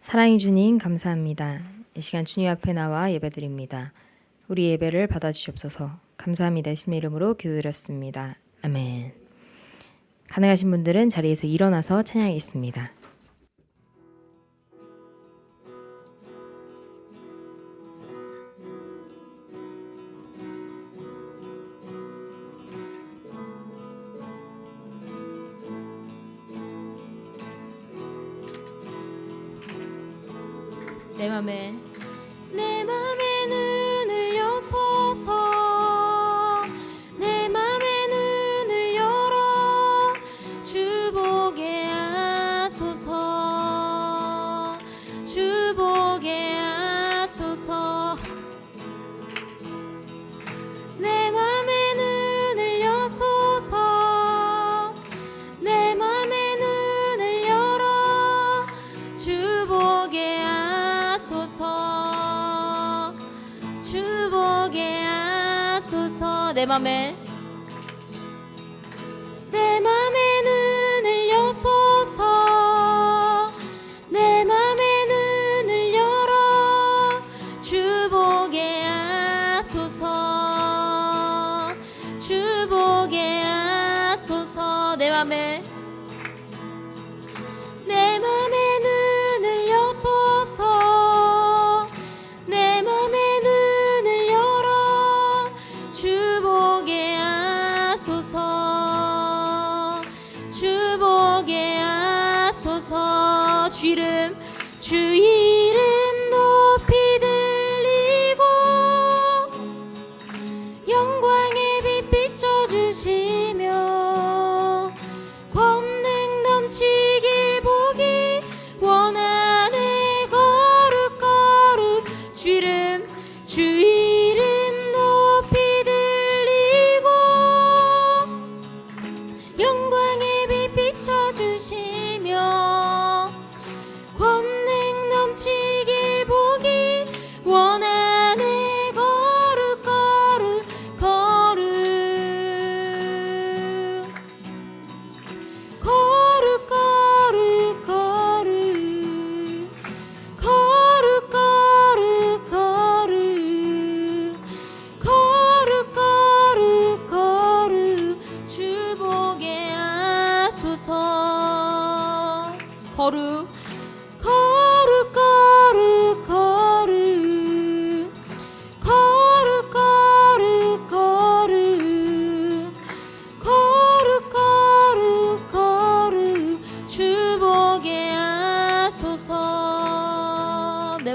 사랑해 주님 감사합니다. 이 시간 주님 앞에 나와 예배드립니다. 우리 예배를 받아주시옵소서. 감사합니다. 예수님의 이름으로 기도드렸습니다. 아멘. 가능하신 분들은 자리에서 일어나서 찬양하겠습니다. 내 맘에 눈을 여소서. 내 맘에 눈을 열어 주 보게 하소서. 주 보게 하소서. 내 맘에 눈을 여소서. 내 맘에 눈을 열어 주 보게 하소서. 주 보게 하소서. 내 맘에 눈을 여소서. 내 맘에 눈을 열어 주 보게 하소서. 주 보게 하소서. 내 맘에 눈을 여소서. 내 맘에 눈을 열어 주 보게 하소서. 주 보게 하소서. 주 이름 높이 들리고 영광의 빛 비춰주시며 권능 넘치길 보기 원하네. 거룩거룩 주 이름 높이 들리고 영광의 빛 비춰주시며 권능 넘치길 보기 원하네. 거룩거룩 거룩거룩 거룩 주 보게 하소서. 거룩 주 보게 하소서. 내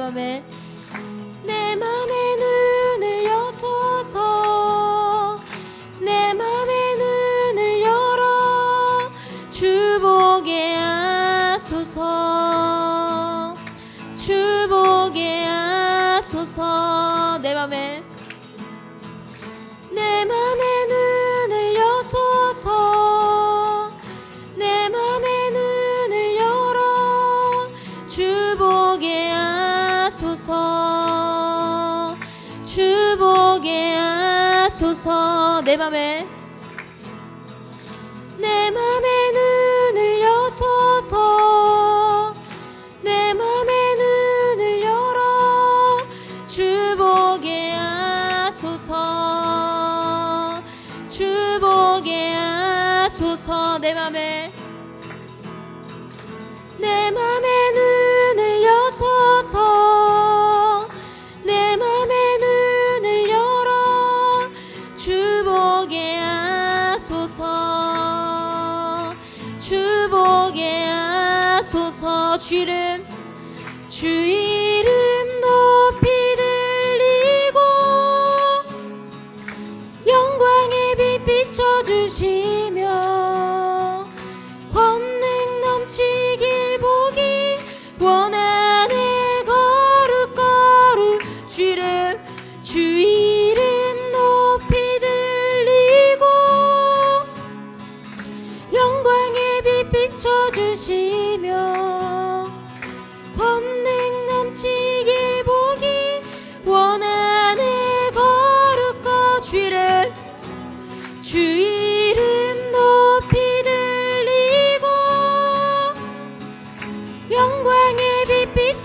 맘에 눈을 여소서. 내 맘에 눈을 열어 주 보게 하소서. 주 보게 하소서. 내 맘에 눈을 여소서. 내 맘에 눈을 열어 주 보게 하소서. 주 보게 하소서. 내 맘에 눈을 여소서. 내 맘에 눈을 열어 주 보게 하소서. 주 보게 하소서. 내 맘에 눈을 여소서. 내 맘에 눈을 열어 주 보게 하소서. 주 보게 하소서. 주 이름 높이 들리고 영광의 빛 비춰주시며 권능 넘치길 보기 원하네. 거룩거룩 주 이름 높이 들리고 영광의 빛 비춰주시며 권능 넘치길 보기 원하네. 거룩거 주 이름 높이 들리고 영광의 빛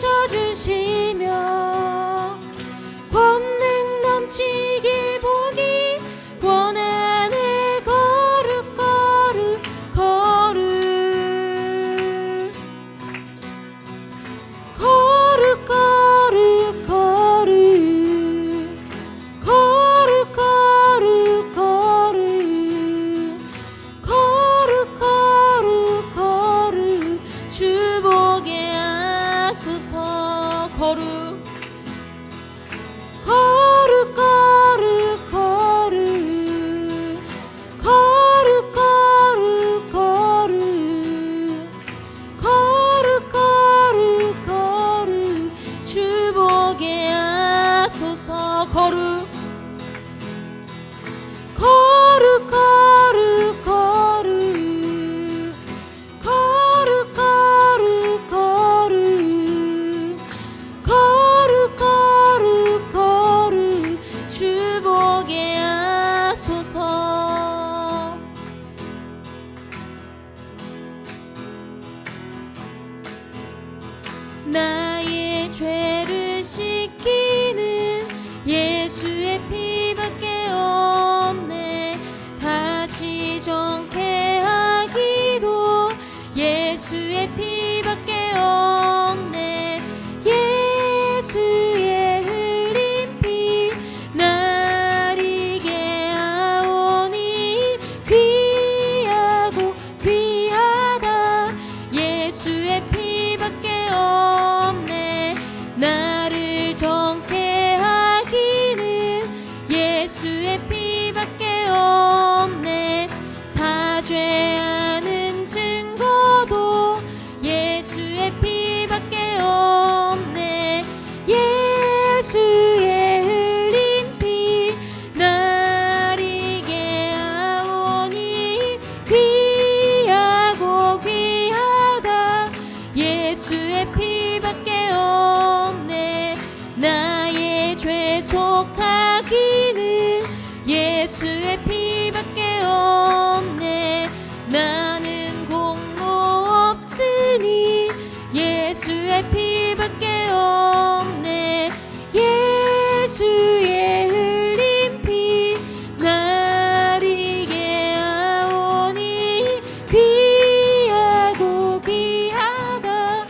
예수의 피밖에 없네. 나는 공로 없으니 예수의 피밖에 없네. 예수의 흘린 피 날 이게 하오니 귀하고 귀하다.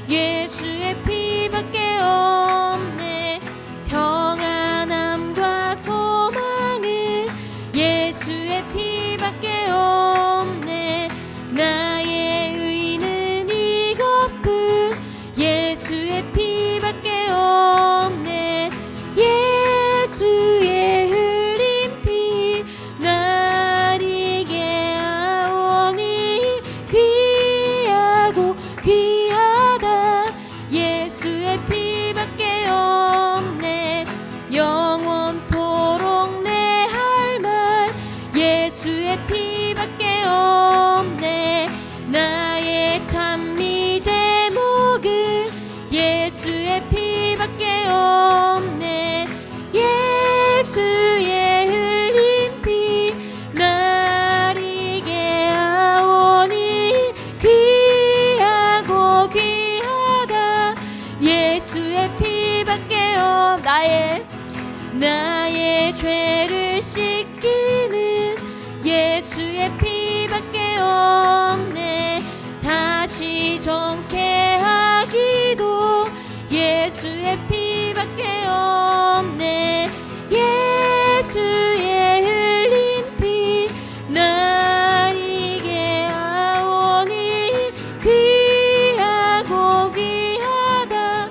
예수의 피밖에 없네. 평안함과 소망은 예수의 피밖에 없네. 나의 의는 이것뿐 예수의 피밖에 없네. 예수의 흘린 피 날 이게 하오니 귀하고 귀하다. 예수의 피밖에 없네. 영원토록 내 할 말 예수의 피밖에 없네. 나의 찬미 제목은 예수의 피밖에 없네. 예수의 흘린 피 날 이게 하오니 귀하고 귀하다. 예수의 피밖에 나의 죄를 씻기는 예수의 피밖에 없네. 다시 정케하기도 예수의 피밖에 없네. 예수의 흘린 피 날 이게 하오니 귀하고 귀하다.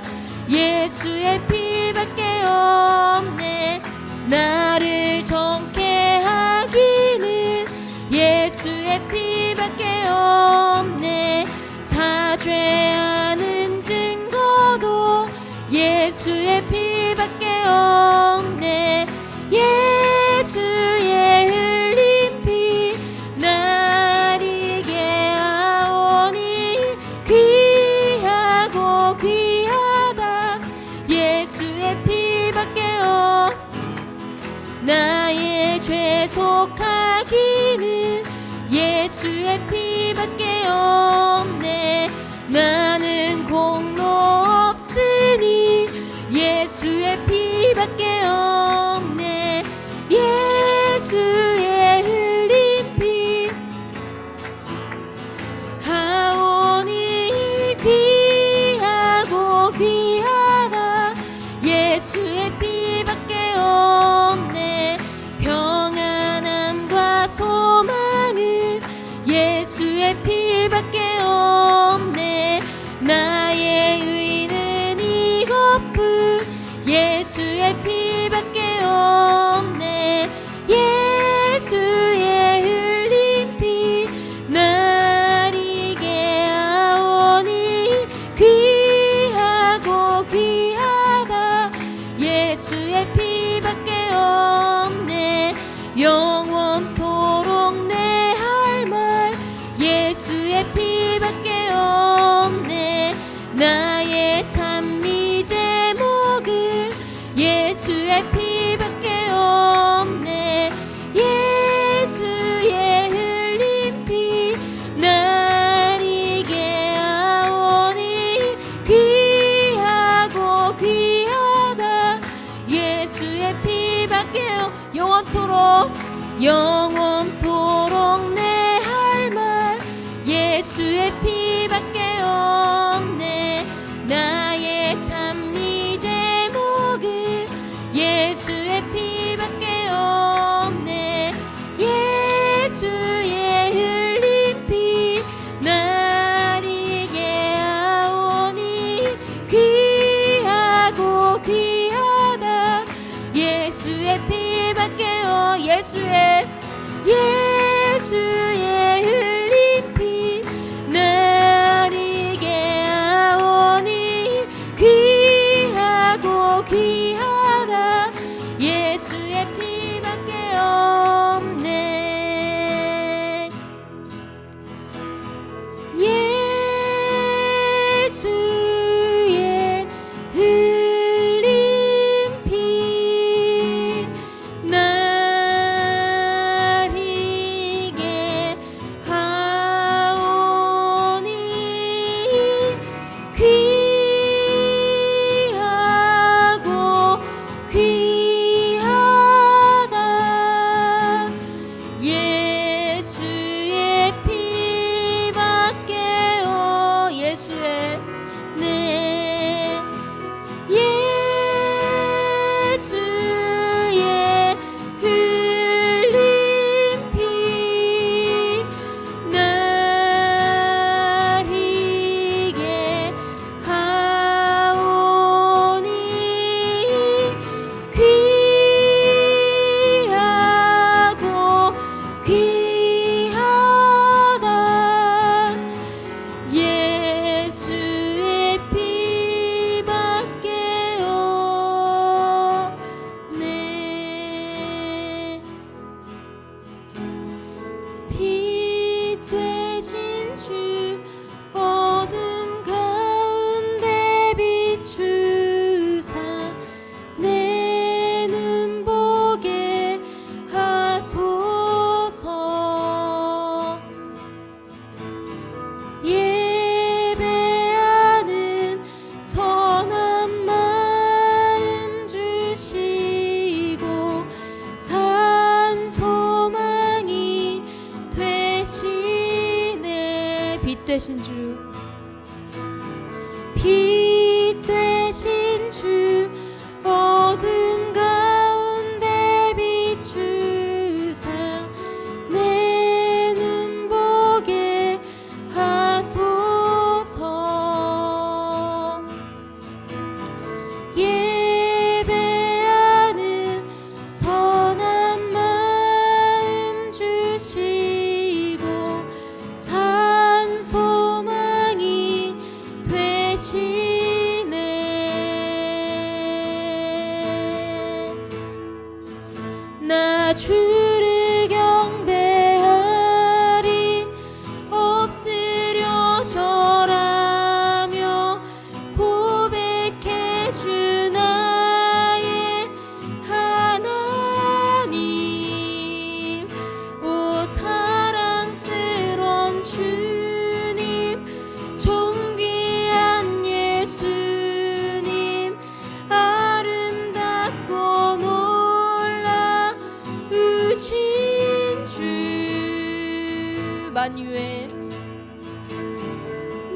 예수의 피밖에 없네. 나를 정케 하기는 예수의 피밖에 없네. 사죄하는 증거도 예수의 피밖에 없네. 예수의 흘린 피 날 이게 하오니 귀하고 귀하다. 예수의 피밖에 나의 죄 속하기는 예수의 피밖에 없네. 나는 공로 없으니 예수의 피밖에 없네. 예수의 흘린 피 하오니 귀하고 귀하다. 예수의 피밖에 없네. 평안함과 소망은 예수의 피밖에 없네. 나의 의는 이것뿐 예수의 피밖에 없네. 예수의 흘린 피 날 이게 하오니 귀하고 귀하다. 예수의 피밖에 없네. 영원토록 내 할 말 예수의 피밖에 없네. 나의 찬미 제목은 예수의 피밖에 없네. 예수의 흘린 피 날 이게 하오니 귀하고 귀하다. 예수의 피밖에 영원토록 내 할 말 예수의 피밖에 없네. 나의 찬미 제목은 예수의 피밖에 없네. 예수의 흘린 피 날 이게 하오니 귀하고 귀하다. 예수의 피밖에 되신 주, 빛 되신 주, 어둠 가운데 비추사 내 눈 보게 하소서. 예배하는 선한 마음 주시고 산 소망이 되시네. 나 주를 경배하리, 엎드려 절하며 고백해 주 나의 하나님. 오 사랑스런 주님, 존귀한 예수님, 아름답고 놀라우신 주. 만유의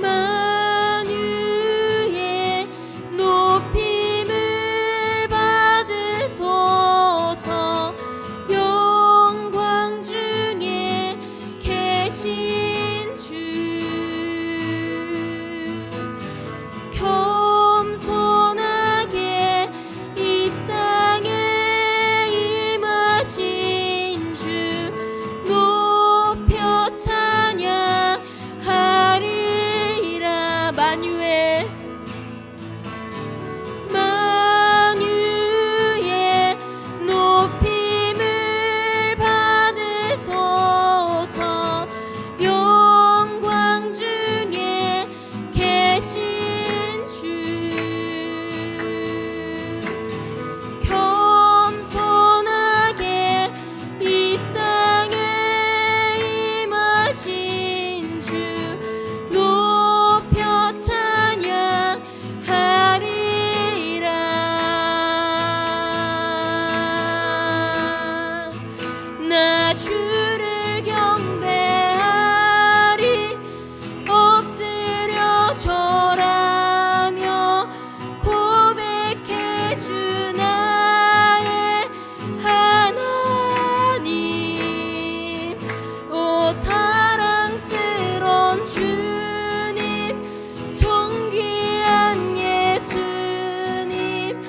만유의 높임을 받으소서. 영광 중에 계신 주, 겸손하게 이 땅에 임하신 주, 높여 찬양하리라. 만유의 만유의 높임을 받으소서. 영광 중에 계신 주, 겸손하게 이 땅에 임하신 주, 높여 찬양하리라. 나 주를 경배하리, 엎드려 절하며 고백해 주 나의 하나님. 오 사랑스런 주님, 존귀한 예수님,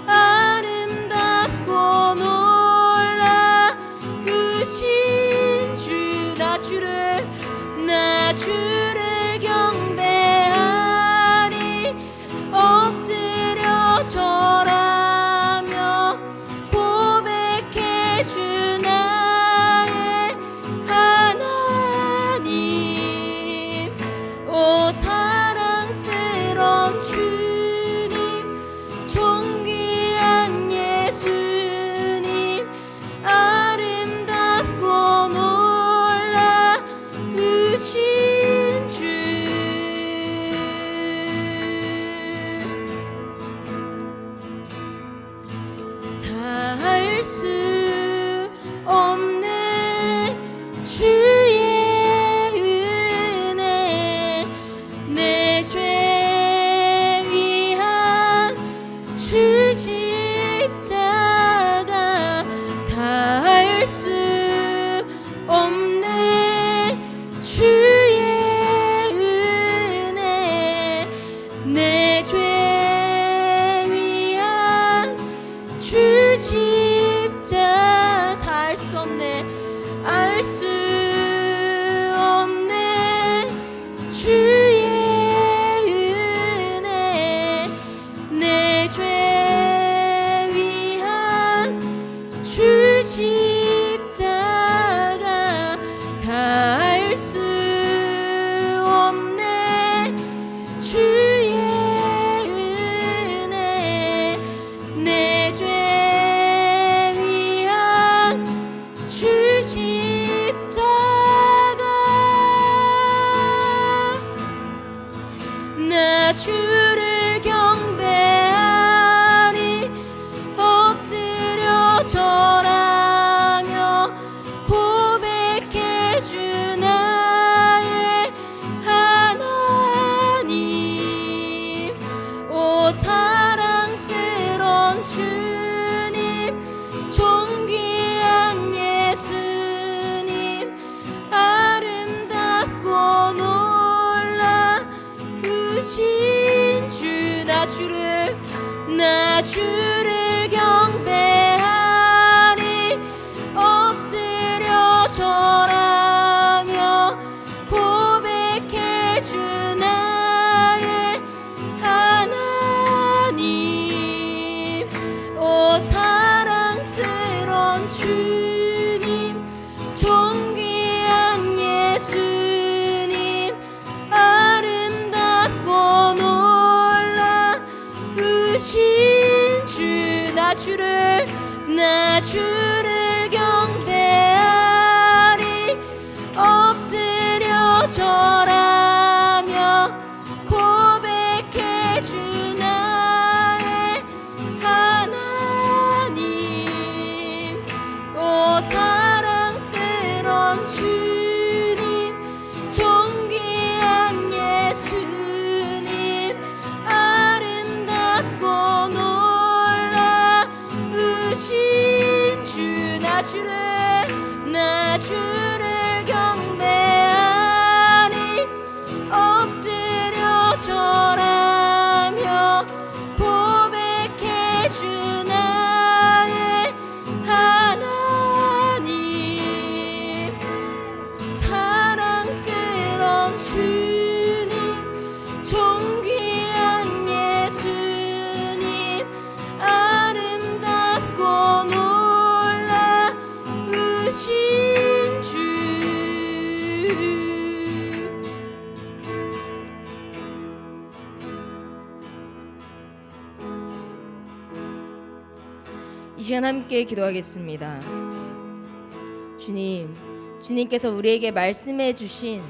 아름답고 놀라우신 주. 나 주를 경배하리, 엎드려 절하며 고백해 주 나의 하나님. 오 사랑스런 주님, 존귀한 예수님, 아름답고 놀라우신 주. 다할 수 없는 주의 은혜, 내 죄 위한 주 십자가. 다할 수 없는 주의 은혜, 내 죄 위한 주 십자가. 다할 수 없네, 알 수 없네 주의 은혜, 내 죄 위한 주 십자가. 다할 수 없네 주의 은혜, 내 죄 위한 주 십자가. 나 주를 경배하리, 엎드려 절하며 고백해 주 나의 하나님. 주를 경배하리 엎드려 절하며 고백해 주 나의 하나님 오 사랑스러운 주님 존귀한 예수님 아름답고 놀라우신 주 나 주를 경배하리 엎드려 절하며 고백해 주 나의 하나님 오 사랑스러운 주님 존귀한 예수님 아름답고 놀라우신 주 나 주를 경배하리 엎드려 절하며 고백해 주 나의 하나님 사랑스러운 주님 존귀한 예수님 아름답고 놀라우신 주 이 시간 함께 기도하겠습니다. 주님께서 우리에게 말씀해 주신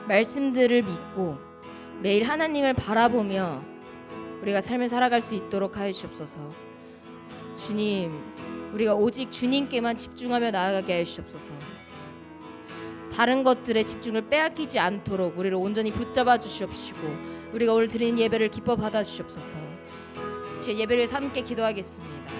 말씀들을 믿고 매일 하나님을 바라보며 우리가 삶을 살아갈 수 있도록 하여 주옵소서. 주님, 우리가 오직 주님께만 집중하며 나아가게 하여 주옵소서. 다른 것들에 집중을 빼앗기지 않도록 우리를 온전히 붙잡아 주시옵시고 우리가 오늘 드리는 예배를 기뻐 받아 주시옵소서. 이제 예배를 위해서 함께 기도하겠습니다.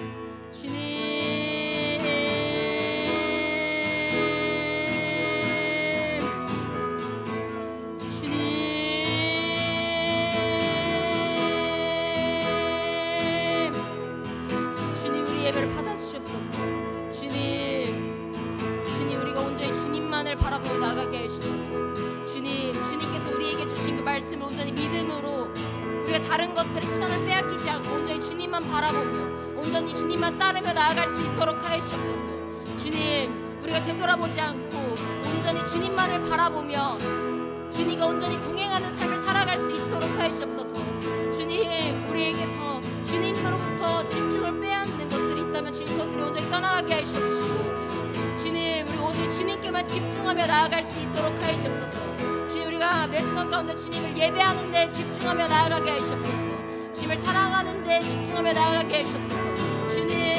주님 우리 예배를 받아주시옵소서. 주님 우리가 온전히 주님만을 바라보고 나가게 해주시옵소서. 주님께서 우리에게 주신 그 말씀을 온전히 믿음으로 우리가 다른 것들의 시선을 빼앗기지 않고 온전히 주님만 바라보며 온전히 주님만 따르며 나아갈 수 있도록 하여 주옵소서. 주님 우리가 되돌아보지 않고 온전히 주님만을 바라보며 주님과 온전히 동행하는 삶을 살아갈 수 있도록 하여 주옵소서. 주님 우리에게서 주님으로부터 집중을 빼앗는 것들이 있다면 주님 그것들이 온전히 떠나가게 하여 주옵시고 주님 우리 오직 주님께만 집중하며 나아갈 수 있도록 하여 주옵소서. 주님 우리가 매 순간 가운데 주님을 예배하는 데 집중하며 나아가게 하여 주옵소서. 주님을 사랑하는 데 집중하며 나아가게 하여 주옵소서. 주님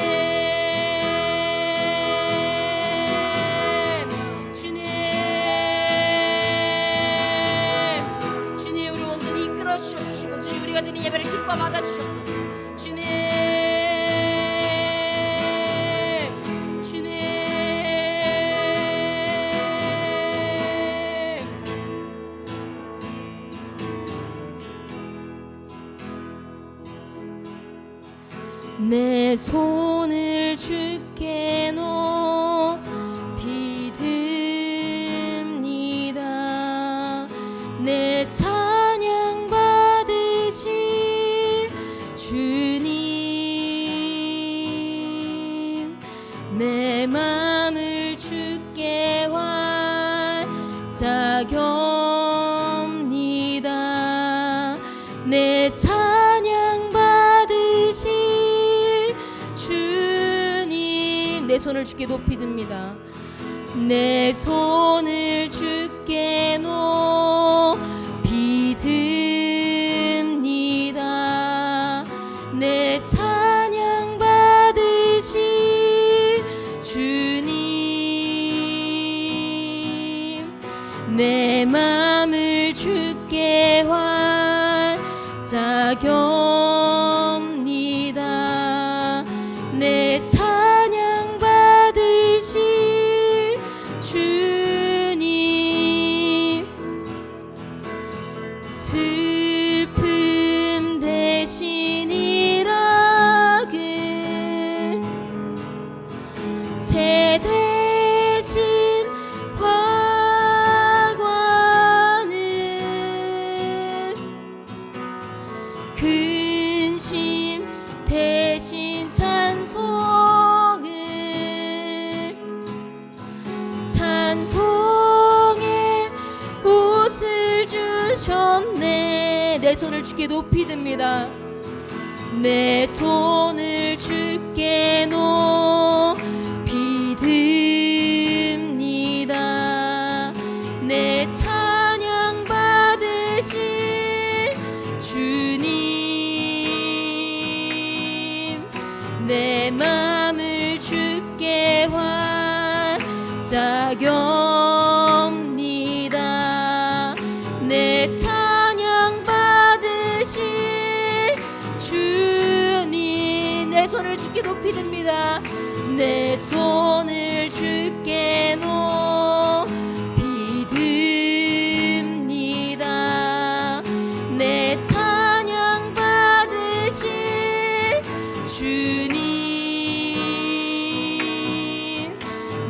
우리 온전히 이끌어 주시옵시고 주님 우리가 드린 예배를 기뻐 받아 주시옵소서. 주님 내 손을 주께 높이 듭니다. 내 찬양 받으실 주님 내 맘을 주께 활짝엽니다. 내 찬양 받으실 내 손을 주께 높이 듭니다. 내 손을 주께 높이 듭니다. 내 찬양 받으실 주님 내 맘을 주께 활짝엽니다. 내 찬양 받으실 주님 슬픔 대신이라 찬송의 옷을 주셨네. 내 손을 주께 높이 듭니다. 내 손을 주께 높이 듭니다. 내 찬양 받으실 주님, 내 맘을 주께 활짝엽니다. 내 찬양 받으실 주님, 내 손을 주께 높이 듭니다. 내 손을 주께 높이 듭니다. 내 찬양 받으실 주님,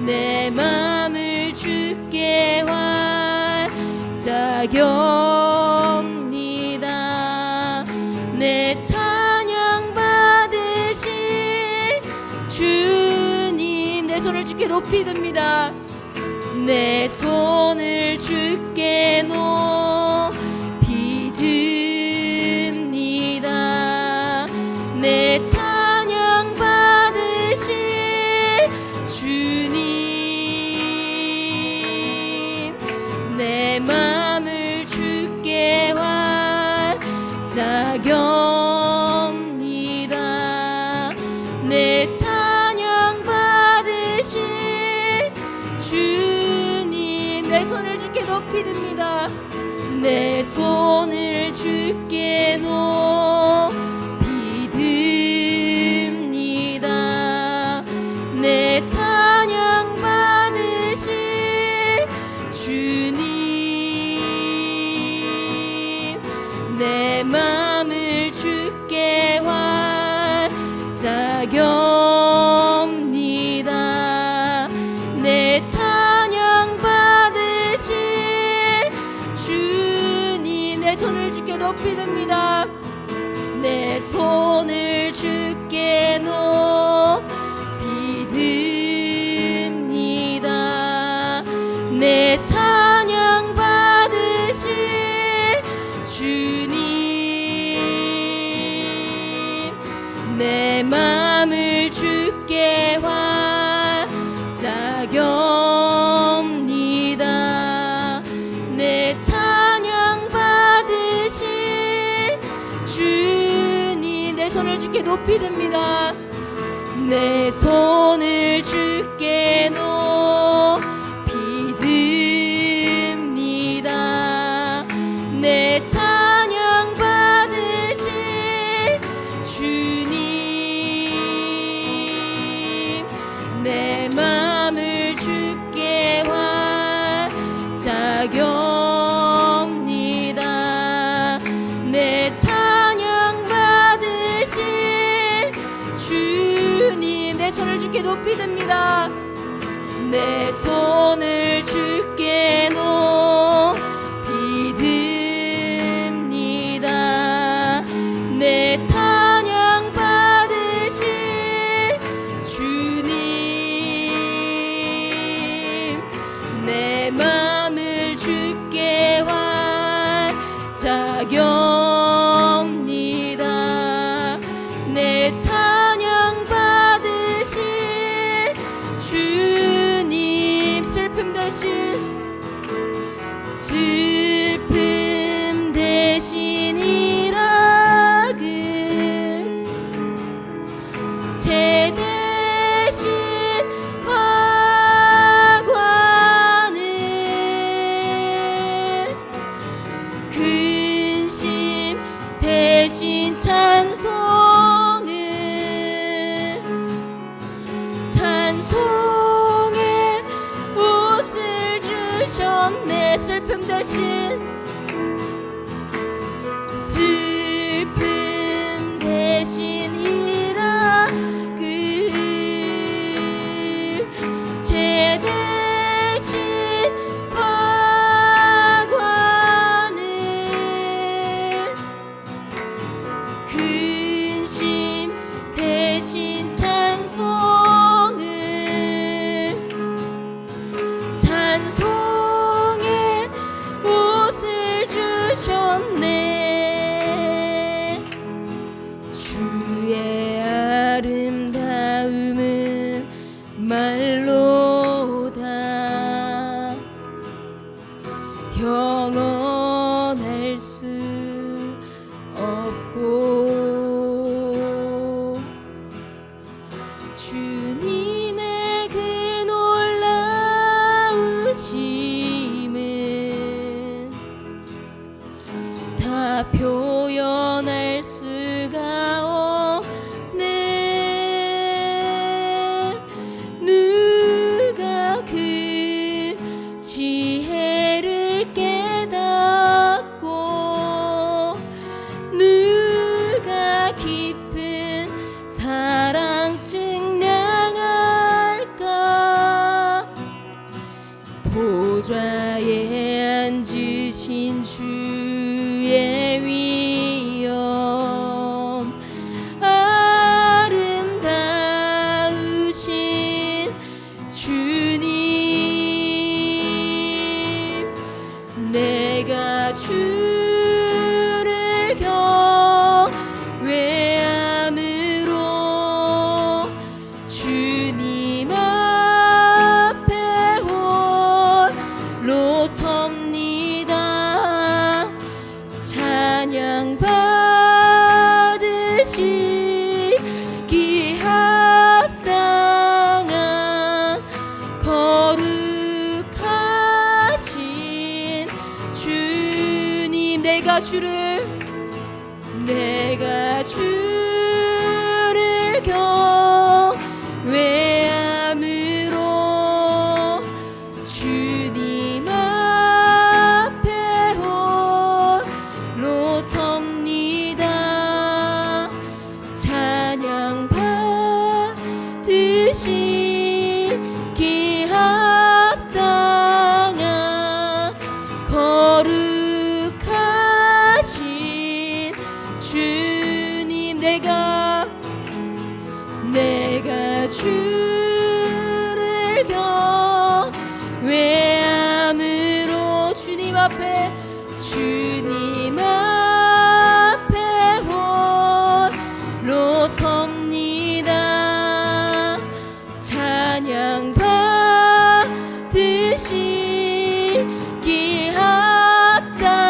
내 맘을 주께 활짝엽니다. 내 찬양 받으실 주님, 내 손을 주께 높이 듭니다. 내 손을 주께 높이 듭니다. 내 찬양 받으실 주님, 내 맘을 주께 활짝엽니다. 내 찬양 받으실 주님, 내 손을 주께 높이 듭니다. 내 손을 주께 높이 듭니다. 내 찬양 받으실 주님, 내 맘을 주께 활짝엽니다. 내 찬양 받으실 주님, 내 손을 주께 높이 듭니다. 내 손을 주께 높이 듭니다. 내 찬양 받으실 주님, 내 맘을 주께 활짝엽니다. 내 찬양 받으실 주님, 내 손을 주께 높이 듭니다. 내 손을 주께 높이 듭니다. 내 찬양 받으실 주님, 내 맘을 주께 활짝엽니다. 내 찬양 받으실 주님, 내 손을 주께 높이 듭니다. 내 손을 주께 높이 듭니다. 내 찬양 받으실 주님, 내 맘을 주께 활짝엽니다. 내 찬양 받으실 주님, 슬픔 대신 희락을, 죄 대신 화관을, 근심 대신 찬송의 옷을 주셨네. 슬픔 대신 희락을, 죄 대신 화관을, 근심 대신 찬송을, 찬송의 옷을 주셨네. 주의 아름다움은 말로다 영원할 수 없고 주님의 그 놀라우심은 다 표현할 수가 없네. 누가 그 지혜를 깨닫고 누가 깊은 사랑 증량할까. 보좌에 앉으신 주의 위엄 아름다우신 주님. 내가 주를 경외함으로 주님 앞에 홀로 섭니다. 찬양 받으시기 합당한 거룩하신 주님. 내가 주를 경외함으로 주님 앞에 홀로 섭니다. 찬양 받으시기 합당한 거룩하신 주님. 내가 주를 경외함으로 주님 앞에 홀로 섭니다. 찬양 받으시기 합당한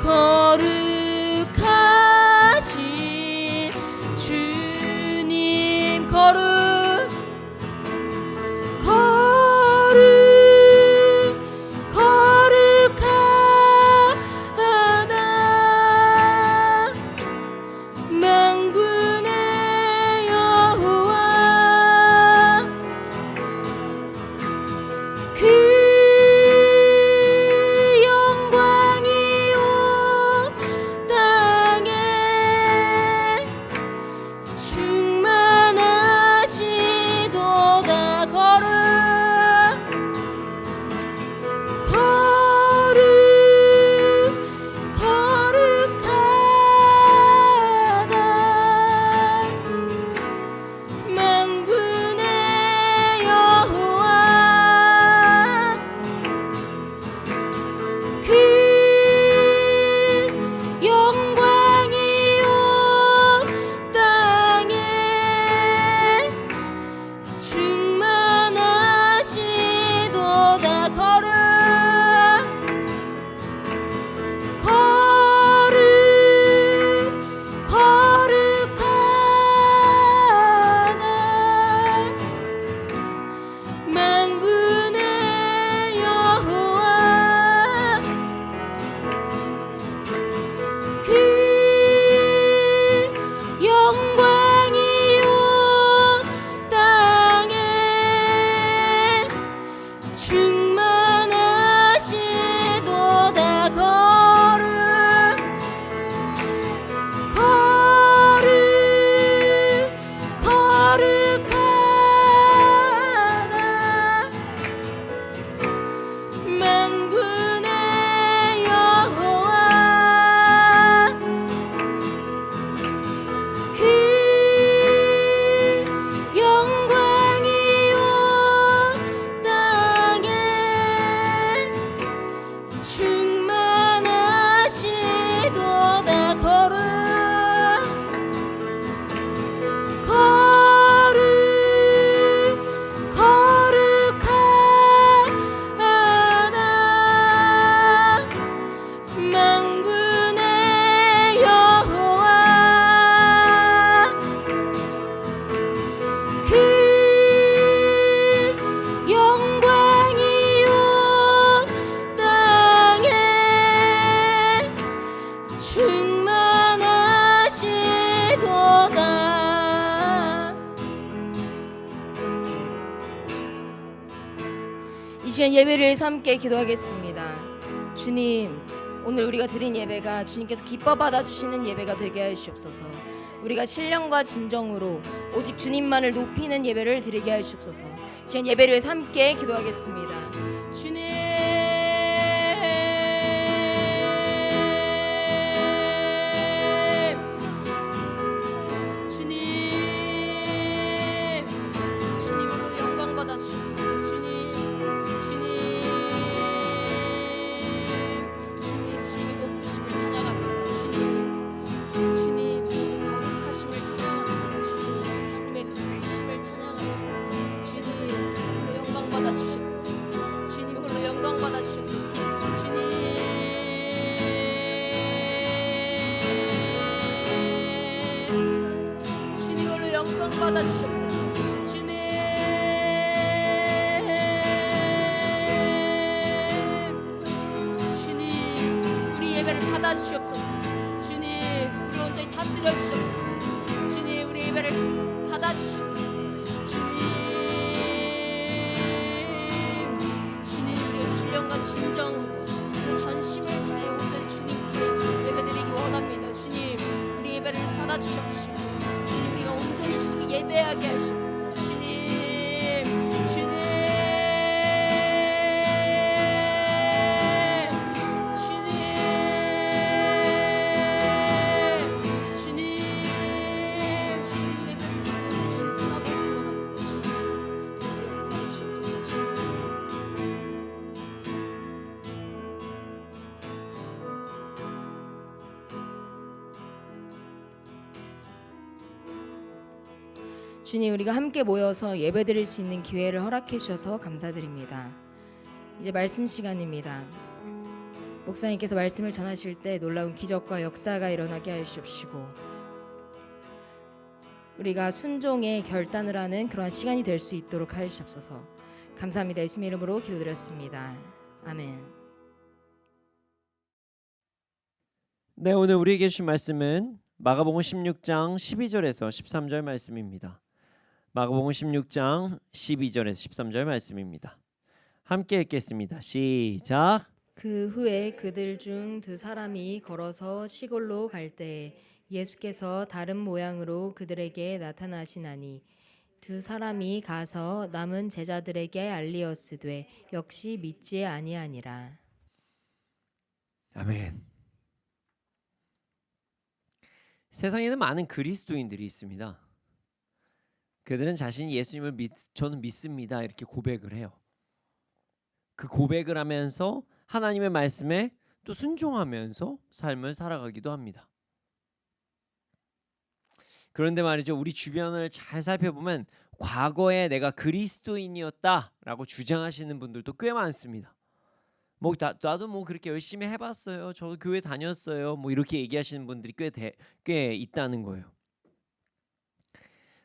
거룩하신 주님. 거룩한 이 시간 예배를 위해서 함께 기도하겠습니다. 주님, 오늘 우리가 드린 예배가 주님께서 기뻐 받아주시는 예배가 되게 하시옵소서. 우리가 신령과 진정으로 오직 주님만을 높이는 예배를 드리게 하시옵소서. 이 시간 예배를 위해서 함께 기도하겠습니다. 주님, 주님으로 영광 받아 주옵소서. 주님의 높으심을 찬양합니다. 주님의 거룩하심을 찬양합니다. 주님의 크심을 찬양합니다. 주님 홀로 영광 받아 주시옵소서. 주님 홀로 영광 받아 주시옵소서. 주님 홀로 영광 받아 주시옵소서. 주님 우리 예배를 받아 주시옵소서. 주님 우리 온전히 다스려 주시옵소서. 주님 우리 예배를 받아 주시옵소서. 주님 우리의 신령과 진정으로 우리의 전심을 다해 온전히 주님께 예배드리기 원합니다. 주님 우리 예배를 받아 주시옵소서. 주님 우리가 온전히 주님께 예배하게 하시옵소서. 주님 우리가 함께 모여서 예배드릴 수 있는 기회를 허락해 주셔서 감사드립니다. 이제 말씀 시간입니다. 목사님께서 말씀을 전하실 때 놀라운 기적과 역사가 일어나게 하여 주십시고 우리가 순종의 결단을 하는 그러한 시간이 될 수 있도록 하여 주옵소서. 감사합니다. 예수님의 이름으로 기도드렸습니다. 아멘. 네, 오늘 우리에게 주신 말씀은 마가복음 16장 12절에서 13절 말씀입니다. 마가복음 16장 12절에서 13절 말씀입니다. 함께 읽겠습니다. 시작. 그 후에 그들 중 두 사람이 걸어서 시골로 갈 때에 예수께서 다른 모양으로 그들에게 나타나시나니 두 사람이 가서 남은 제자들에게 알리었으되 역시 믿지 아니하니라. 아멘. 세상에는 많은 그리스도인들이 있습니다. 그들은 자신이 예수님을 저는 믿습니다 이렇게 고백을 해요. 그 고백을 하면서 하나님의 말씀에 또 순종하면서 삶을 살아가기도 합니다. 그런데 말이죠, 우리 주변을 잘 살펴보면 과거에 내가 그리스도인이었다라고 주장하시는 분들도 꽤 많습니다. 나도 뭐 그렇게 열심히 해봤어요. 저도 교회 다녔어요. 뭐 이렇게 얘기하시는 분들이 꽤 있다는 거예요.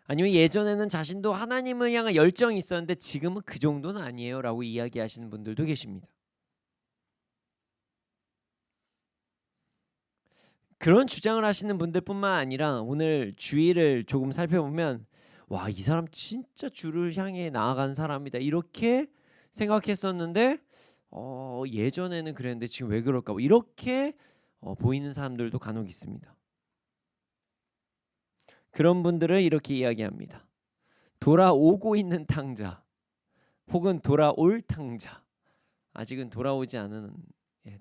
아니면 예전에는 자신도 하나님을 향한 열정이 있었는데 지금은 그 정도는 아니에요라고 이야기하시는 분들도 계십니다. 그런 주장을 하시는 분들뿐만 아니라 오늘 주의를 조금 살펴보면 와, 이 사람 진짜 주를 향해 나아간 사람이다 이렇게 생각했었는데 예전에는 그랬는데 지금 왜 그럴까 이렇게 보이는 사람들도 간혹 있습니다. 그런 분들을 이렇게 이야기합니다. 돌아오고 있는 탕자 혹은 돌아올 탕자, 아직은 돌아오지 않은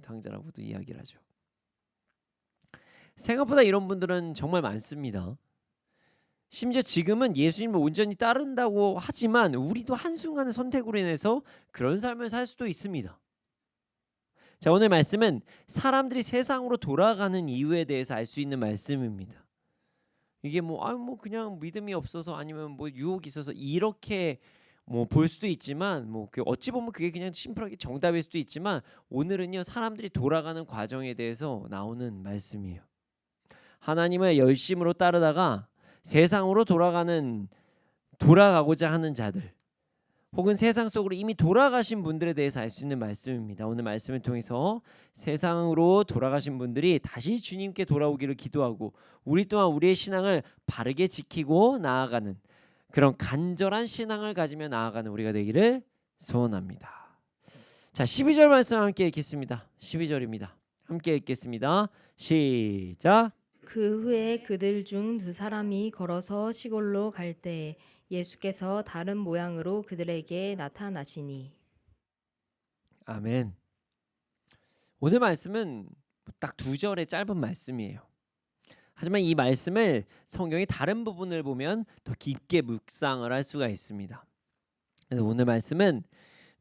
탕자라고도 이야기를 하죠. 생각보다 이런 분들은 정말 많습니다. 심지어 지금은 예수님을 온전히 따른다고 하지만 우리도 한순간의 선택으로 인해서 그런 삶을 살 수도 있습니다. 자, 오늘 말씀은 사람들이 세상으로 돌아가는 이유에 대해서 알 수 있는 말씀입니다. 이게 그냥 믿음이 없어서 아니면 유혹이 있어서 이렇게 볼 수도 있지만 어찌 보면 그게 그냥 심플하게 정답일 수도 있지만 오늘은요, 사람들이 돌아가는 과정에 대해서 나오는 말씀이에요. 하나님을 열심으로 따르다가 세상으로 돌아가고자 하는 자들 혹은 세상 속으로 이미 돌아가신 분들에 대해서 알 수 있는 말씀입니다. 오늘 말씀을 통해서 세상으로 돌아가신 분들이 다시 주님께 돌아오기를 기도하고 우리 또한 우리의 신앙을 바르게 지키고 나아가는 그런 간절한 신앙을 가지며 나아가는 우리가 되기를 소원합니다. 자, 12절 말씀 함께 읽겠습니다. 12절입니다. 함께 읽겠습니다. 시작. 그 후에 그들 중 두 사람이 걸어서 시골로 갈 때에 예수께서 다른 모양으로 그들에게 나타나시니. 아멘. 오늘 말씀은 딱 2절의 짧은 말씀이에요. 하지만 이 말씀을 성경의 다른 부분을 보면 더 깊게 묵상을 할 수가 있습니다. 그래서 오늘 말씀은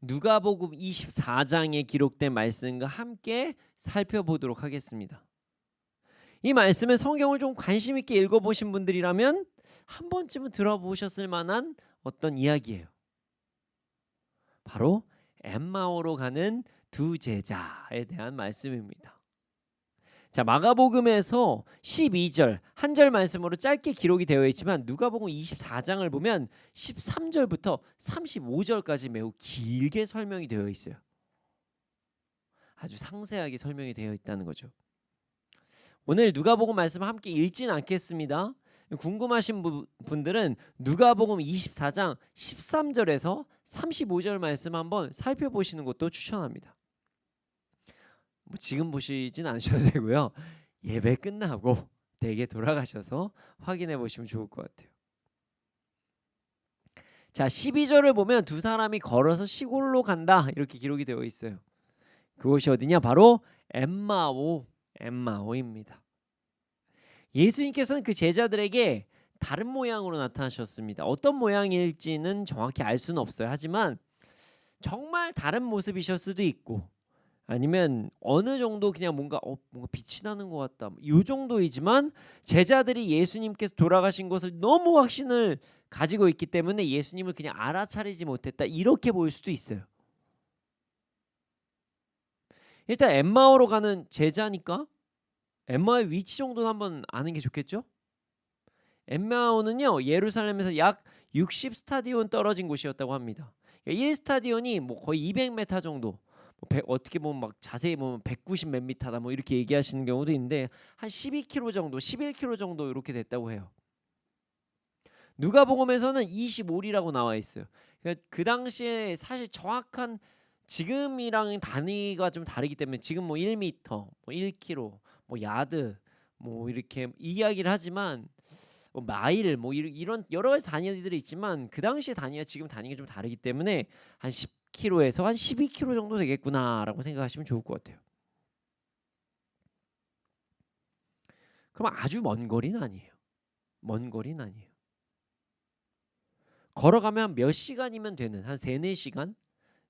누가복음 24장에 기록된 말씀과 함께 살펴보도록 하겠습니다. 이 말씀은 성경을 좀 관심 있게 읽어보신 분들이라면 한 번쯤은 들어보셨을 만한 어떤 이야기예요. 바로 엠마오로 가는 두 제자에 대한 말씀입니다. 자, 마가복음에서 12절 한 절 말씀으로 짧게 기록이 되어 있지만 누가복음 24장을 보면 13절부터 35절까지 매우 길게 설명이 되어 있어요. 아주 상세하게 설명이 되어 있다는 거죠. 오늘 누가복음 말씀 함께 읽진 않겠습니다. 궁금하신 분들은 누가복음 24장 13절에서 35절 말씀 한번 살펴보시는 것도 추천합니다. 지금 보시진 않으셔도 되고요. 예배 끝나고 댁에 돌아가셔서 확인해 보시면 좋을 것 같아요. 자, 12절을 보면 두 사람이 걸어서 시골로 간다 이렇게 기록이 되어 있어요. 그곳이 어디냐? 바로 엠마오입니다. 예수님께서는 그 제자들에게 다른 모양으로 나타나셨습니다. 어떤 모양일지는 정확히 알 수는 없어요. 하지만 정말 다른 모습이실 수도 있고 아니면 어느 정도 그냥 뭔가 빛이 나는 것 같다 이 정도이지만 제자들이 예수님께서 돌아가신 것을 너무 확신을 가지고 있기 때문에 예수님을 그냥 알아차리지 못했다 이렇게 보일 수도 있어요. 일단 엠마오로 가는 제자니까 엠마오의 위치 정도는 한번 아는 게 좋겠죠? 엠마오는요 예루살렘에서 약 60스타디온 떨어진 곳이었다고 합니다. 1스타디온이 뭐 거의 200m 정도, 어떻게 보면 막 자세히 보면 190 몇 미터다 뭐 이렇게 얘기하시는 경우도 있는데 한 12km 정도, 11km 정도 이렇게 됐다고 해요. 누가복음에서는 25리라고 나와 있어요. 그러니까 그 당시에 사실 정확한 지금이랑 단위가 좀 다르기 때문에 지금 뭐 1m, 뭐 1km, 뭐 야드, 뭐 이렇게 이야기를 하지만 뭐 마일, 뭐 이런 여러 가지 단위들이 있지만 그 당시의 단위와 지금 단위가 좀 다르기 때문에 한 10km에서 한 12km 정도 되겠구나라고 생각하시면 좋을 것 같아요. 그럼 아주 먼 거리는 아니에요. 먼 거리는 아니에요. 걸어가면 몇 시간이면 되는 한 3-4시간?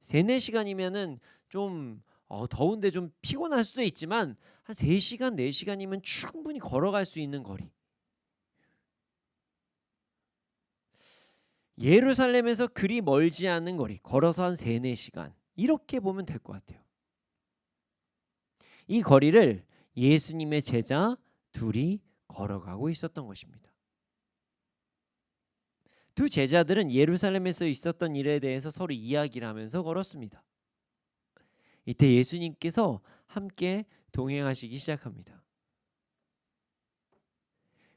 3-4시간이면은 좀 더운데 좀 피곤할 수도 있지만 한 3시간, 4시간이면 충분히 걸어갈 수 있는 거리. 예루살렘에서 그리 멀지 않은 거리, 걸어서 한 3-4시간 이렇게 보면 될 것 같아요. 이 거리를 예수님의 제자 둘이 걸어가고 있었던 것입니다. 두 제자들은 예루살렘에서 있었던 일에 대해서 서로 이야기를 하면서 걸었습니다. 이때 예수님께서 함께 동행하시기 시작합니다.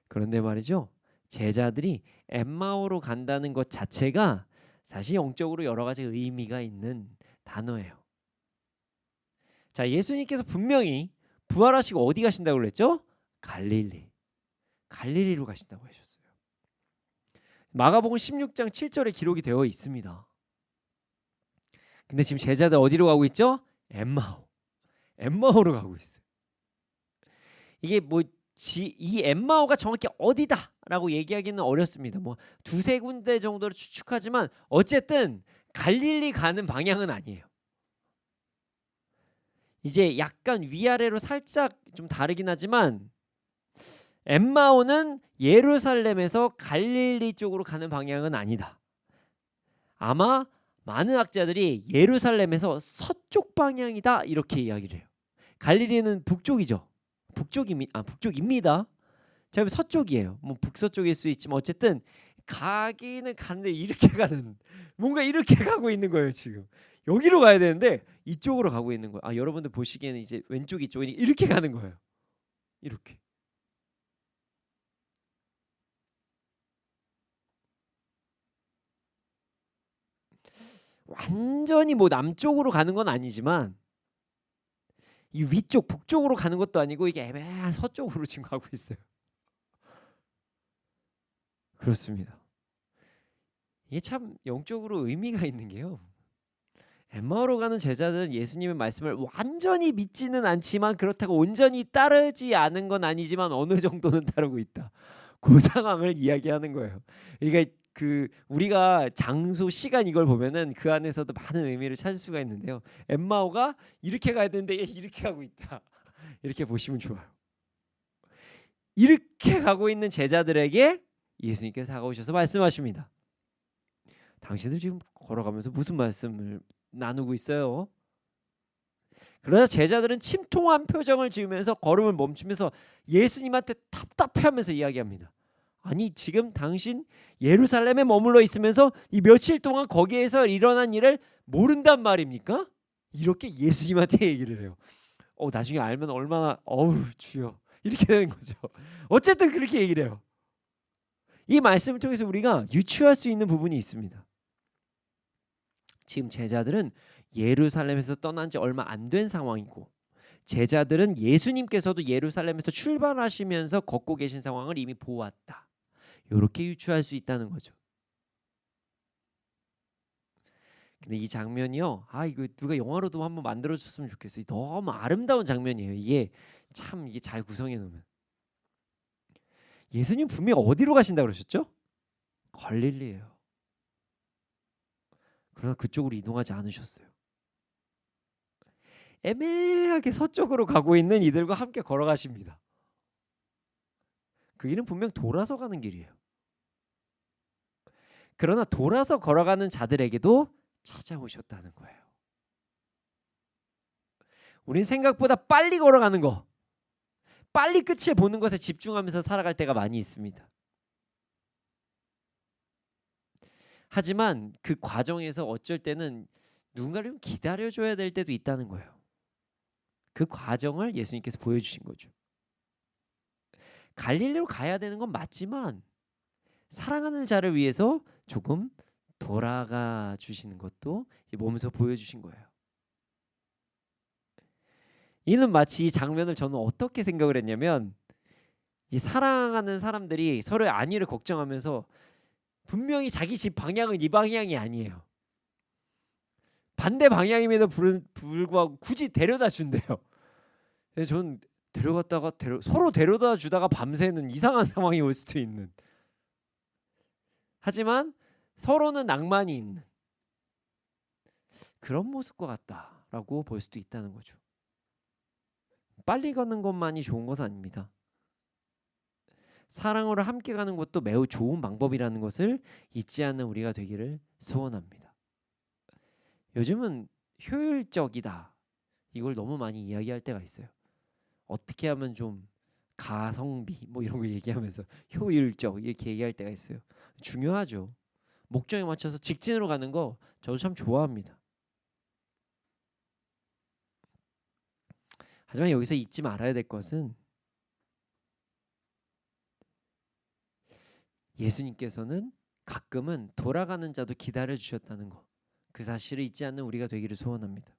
그런데 말이죠. 제자들이 엠마오로 간다는 것 자체가 사실 영적으로 여러 가지 의미가 있는 단어예요. 자, 예수님께서 분명히 부활하시고 어디 가신다고 그랬죠? 갈릴리로 가신다고 하셨어요. 마가복음 16장 7절에 기록이 되어 있습니다. 근데 지금 제자들 어디로 가고 있죠? 엠마오로 가고 있어요. 이게 이 엠마오가 정확히 어디다라고 얘기하기는 어렵습니다. 뭐 2-3군데 정도를 추측하지만 어쨌든 갈릴리 가는 방향은 아니에요. 이제 약간 위아래로 살짝 좀 다르긴 하지만 엠마오는 예루살렘에서 갈릴리 쪽으로 가는 방향은 아니다. 아마 많은 학자들이 예루살렘에서 서쪽 방향이다 이렇게 이야기를 해요. 갈릴리는 북쪽이죠. 북쪽입니다. 자, 서쪽이에요. 뭐 북서쪽일 수 있지만 어쨌든 가기는 가는데 이렇게 가는 뭔가 이렇게 가고 있는 거예요. 지금 여기로 가야 되는데 이쪽으로 가고 있는 거예요. 여러분들 보시기에는 이제 왼쪽 이쪽이 이렇게 가는 거예요. 이렇게. 완전히 뭐 남쪽으로 가는 건 아니지만 이 위쪽 북쪽으로 가는 것도 아니고 이게 애매한 서쪽으로 지금 가고 있어요. 그렇습니다. 이게 참 영적으로 의미가 있는 게요. 엠마오로 가는 제자들은 예수님의 말씀을 완전히 믿지는 않지만 그렇다고 온전히 따르지 않은 건 아니지만 어느 정도는 따르고 있다. 그 상황을 이야기하는 거예요. 그러니까 그 우리가 장소, 시간 이걸 보면은 그 안에서도 많은 의미를 찾을 수가 있는데요. 엠마오가 이렇게 가야 되는데 얘 이렇게 가고 있다. 이렇게 보시면 좋아요. 이렇게 가고 있는 제자들에게 예수님께서 다가오셔서 말씀하십니다. 당신들 지금 걸어가면서 무슨 말씀을 나누고 있어요? 그러자 제자들은 침통한 표정을 지으면서 걸음을 멈추면서 예수님한테 답답해하면서 이야기합니다. 아니 지금 당신 예루살렘에 머물러 있으면서 이 며칠 동안 거기에서 일어난 일을 모른단 말입니까? 이렇게 예수님한테 얘기를 해요. 나중에 알면 얼마나 주여 이렇게 되는 거죠. 어쨌든 그렇게 얘기를 해요. 이 말씀을 통해서 우리가 유추할 수 있는 부분이 있습니다. 지금 제자들은 예루살렘에서 떠난 지 얼마 안 된 상황이고 제자들은 예수님께서도 예루살렘에서 출발하시면서 걷고 계신 상황을 이미 보았다. 이렇게 유추할 수 있다는 거죠. 근데 이 장면이요. 이거 누가 영화로도 한번 만들어줬으면 좋겠어요. 너무 아름다운 장면이에요. 이게 참 이게 잘 구성해 놓으면. 예수님 분명히 어디로 가신다 그러셨죠? 갈릴리예요. 그러나 그쪽으로 이동하지 않으셨어요. 애매하게 서쪽으로 가고 있는 이들과 함께 걸어가십니다. 그 길은 분명 돌아서 가는 길이에요. 그러나 돌아서 걸어가는 자들에게도 찾아오셨다는 거예요. 우린 생각보다 빨리 걸어가는 거, 빨리 끝을 보는 것에 집중하면서 살아갈 때가 많이 있습니다. 하지만 그 과정에서 어쩔 때는 누군가를 좀 기다려줘야 될 때도 있다는 거예요. 그 과정을 예수님께서 보여주신 거죠. 갈릴리로 가야 되는 건 맞지만 사랑하는 자를 위해서 조금 돌아가 주시는 것도 몸에서 보여주신 거예요. 이는 마치 이 장면을 저는 어떻게 생각을 했냐면 이 사랑하는 사람들이 서로의 안위를 걱정하면서 분명히 자기 집 방향은 이 방향이 아니에요. 반대 방향임에도 불구하고 굳이 데려다 준대요. 그래서 저는 데려갔다가 서로 데려다 주다가 밤새는 이상한 상황이 올 수도 있는. 하지만 서로는 낭만이 있는 그런 모습과 같다라고 볼 수도 있다는 거죠. 빨리 가는 것만이 좋은 것은 아닙니다. 사랑으로 함께 가는 것도 매우 좋은 방법이라는 것을 잊지 않는 우리가 되기를 소원합니다. 요즘은 효율적이다 이걸 너무 많이 이야기할 때가 있어요. 어떻게 하면 좀 가성비 뭐 이런 거 얘기하면서 효율적 이렇게 얘기할 때가 있어요. 중요하죠. 목적에 맞춰서 직진으로 가는 거 저도 참 좋아합니다. 하지만 여기서 잊지 말아야 될 것은 예수님께서는 가끔은 돌아가는 자도 기다려 주셨다는 거, 그 사실을 잊지 않는 우리가 되기를 소원합니다.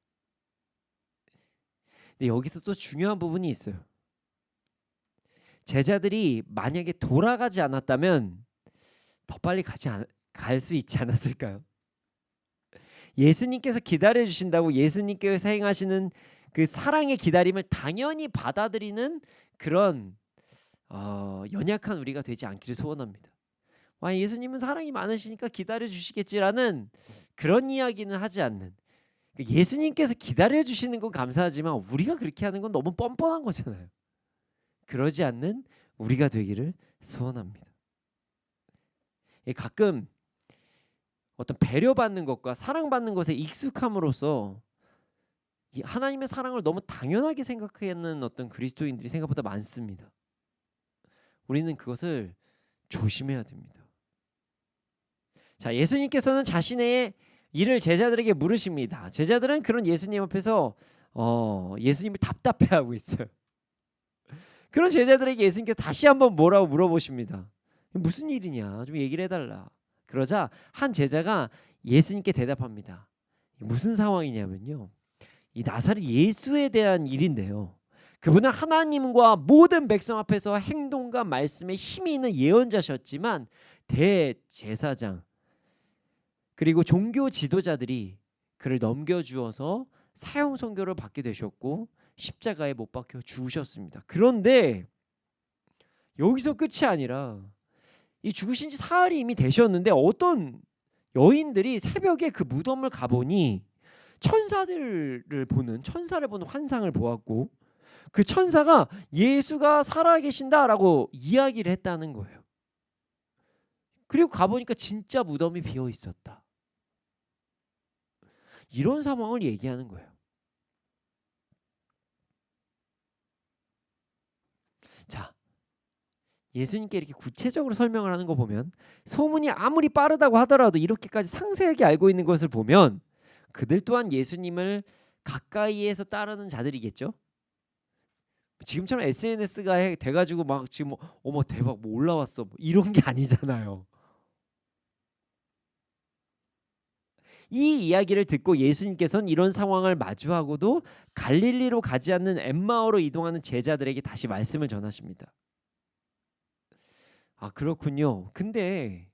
근데 여기서 또 중요한 부분이 있어요. 제자들이 만약에 돌아가지 않았다면 더 빨리 갈 수 있지 않았을까요? 예수님께서 기다려 주신다고 예수님께서 행하시는 그 사랑의 기다림을 당연히 받아들이는 그런 연약한 우리가 되지 않기를 소원합니다. 예수님은 사랑이 많으시니까 기다려 주시겠지라는 그런 이야기는 하지 않는, 예수님께서 기다려 주시는 건 감사하지만 우리가 그렇게 하는 건 너무 뻔뻔한 거잖아요. 그러지 않는 우리가 되기를 소원합니다. 가끔 어떤 배려받는 것과 사랑받는 것에 익숙함으로써 하나님의 사랑을 너무 당연하게 생각하는 어떤 그리스도인들이 생각보다 많습니다. 우리는 그것을 조심해야 됩니다. 자, 예수님께서는 자신의 일을 제자들에게 물으십니다. 제자들은 그런 예수님 앞에서 예수님을 답답해하고 있어요. 그런 제자들에게 예수님께서 다시 한번 뭐라고 물어보십니다. 무슨 일이냐 좀 얘기를 해달라. 그러자 한 제자가 예수님께 대답합니다. 무슨 상황이냐면요. 이 나사렛 예수에 대한 일인데요. 그분은 하나님과 모든 백성 앞에서 행동과 말씀에 힘이 있는 예언자셨지만 대제사장 그리고 종교 지도자들이 그를 넘겨주어서 사형 선고를 받게 되셨고 십자가에 못 박혀 죽으셨습니다. 그런데 여기서 끝이 아니라 이 죽으신 지 사흘이 이미 되셨는데 어떤 여인들이 새벽에 그 무덤을 가보니 천사를 보는 환상을 보았고 그 천사가 예수가 살아계신다라고 이야기를 했다는 거예요. 그리고 가보니까 진짜 무덤이 비어 있었다. 이런 상황을 얘기하는 거예요. 자, 예수님께 이렇게 구체적으로 설명을 하는 거 보면 소문이 아무리 빠르다고 하더라도 이렇게까지 상세하게 알고 있는 것을 보면 그들 또한 예수님을 가까이에서 따르는 자들이겠죠. 지금처럼 SNS가 돼가지고 막 지금 어머 대박 뭐 올라왔어 뭐 이런 게 아니잖아요. 이 이야기를 듣고 예수님께서는 이런 상황을 마주하고도 갈릴리로 가지 않는 엠마오로 이동하는 제자들에게 다시 말씀을 전하십니다. 아 그렇군요. 근데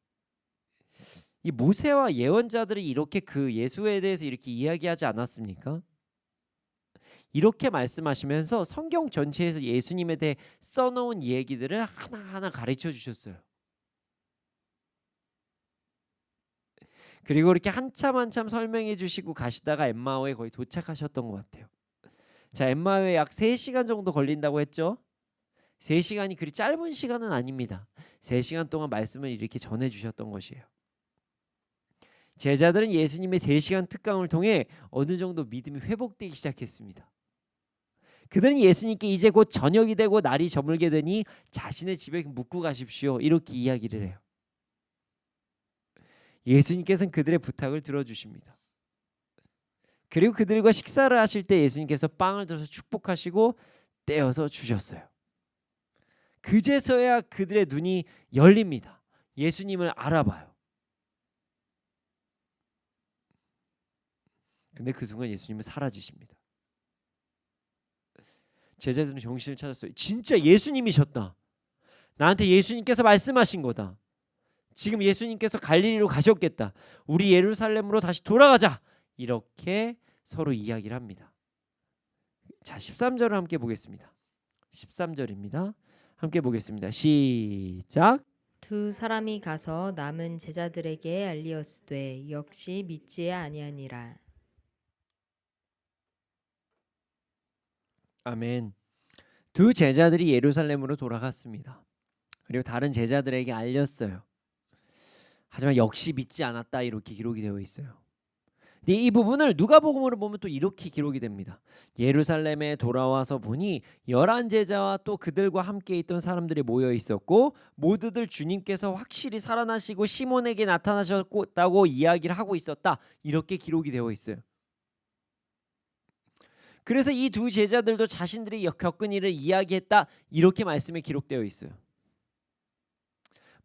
이 모세와 예언자들이 이렇게 그 예수에 대해서 이렇게 이야기하지 않았습니까? 이렇게 말씀하시면서 성경 전체에서 예수님에 대해 써놓은 얘기들을 하나하나 가르쳐 주셨어요. 그리고 이렇게 한참 설명해 주시고 가시다가 엠마오에 거의 도착하셨던 것 같아요. 자, 엠마오에 약 3시간 정도 걸린다고 했죠. 3시간이 그리 짧은 시간은 아닙니다. 3시간 동안 말씀을 이렇게 전해 주셨던 것이에요. 제자들은 예수님의 3시간 특강을 통해 어느 정도 믿음이 회복되기 시작했습니다. 그들은 예수님께 이제 곧 저녁이 되고 날이 저물게 되니 자신의 집에 묵고 가십시오. 이렇게 이야기를 해요. 예수님께서는 그들의 부탁을 들어주십니다. 그리고 그들과 식사를 하실 때 예수님께서 빵을 들어서 축복하시고 떼어서 주셨어요. 그제서야 그들의 눈이 열립니다. 예수님을 알아봐요. 근데 그 순간 예수님은 사라지십니다. 제자들은 정신을 차렸어요. 진짜 예수님이셨다. 나한테 예수님께서 말씀하신 거다. 지금 예수님께서 갈릴리로 가셨겠다. 우리 예루살렘으로 다시 돌아가자. 이렇게 서로 이야기를 합니다. 자, 13절을 함께 보겠습니다. 13절입니다. 함께 보겠습니다. 시작. 두 사람이 가서 남은 제자들에게 알리었으되 역시 믿지 아니하니라. 아멘. 두 제자들이 예루살렘으로 돌아갔습니다. 그리고 다른 제자들에게 알렸어요. 하지만 역시 믿지 않았다 이렇게 기록이 되어 있어요. 근데 이 부분을 누가복음으로 보면 또 이렇게 기록이 됩니다. 예루살렘에 돌아와서 보니 11제자와 또 그들과 함께 있던 사람들이 모여 있었고 모두들 주님께서 확실히 살아나시고 시몬에게 나타나셨다고 이야기를 하고 있었다. 이렇게 기록이 되어 있어요. 그래서 이 두 제자들도 자신들이 겪은 일을 이야기했다. 이렇게 말씀에 기록되어 있어요.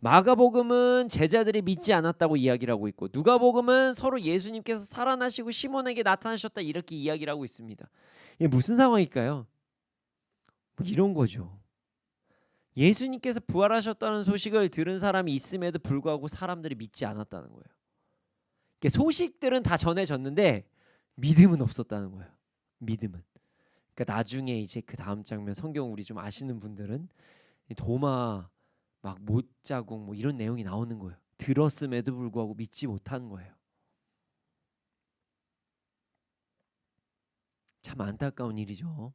마가복음은 제자들이 믿지 않았다고 이야기를 하고 있고 누가복음은 서로 예수님께서 살아나시고 시몬에게 나타나셨다 이렇게 이야기를 하고 있습니다. 이게 무슨 상황일까요? 뭐 이런 거죠. 예수님께서 부활하셨다는 소식을 들은 사람이 있음에도 불구하고 사람들이 믿지 않았다는 거예요. 소식들은 다 전해졌는데 믿음은 없었다는 거예요. 믿음은. 그러니까 나중에 이제 그 다음 장면 성경 우리 좀 아시는 분들은 도마 막 못자국 뭐 이런 내용이 나오는 거예요. 들었음에도 불구하고 믿지 못한 거예요. 참 안타까운 일이죠.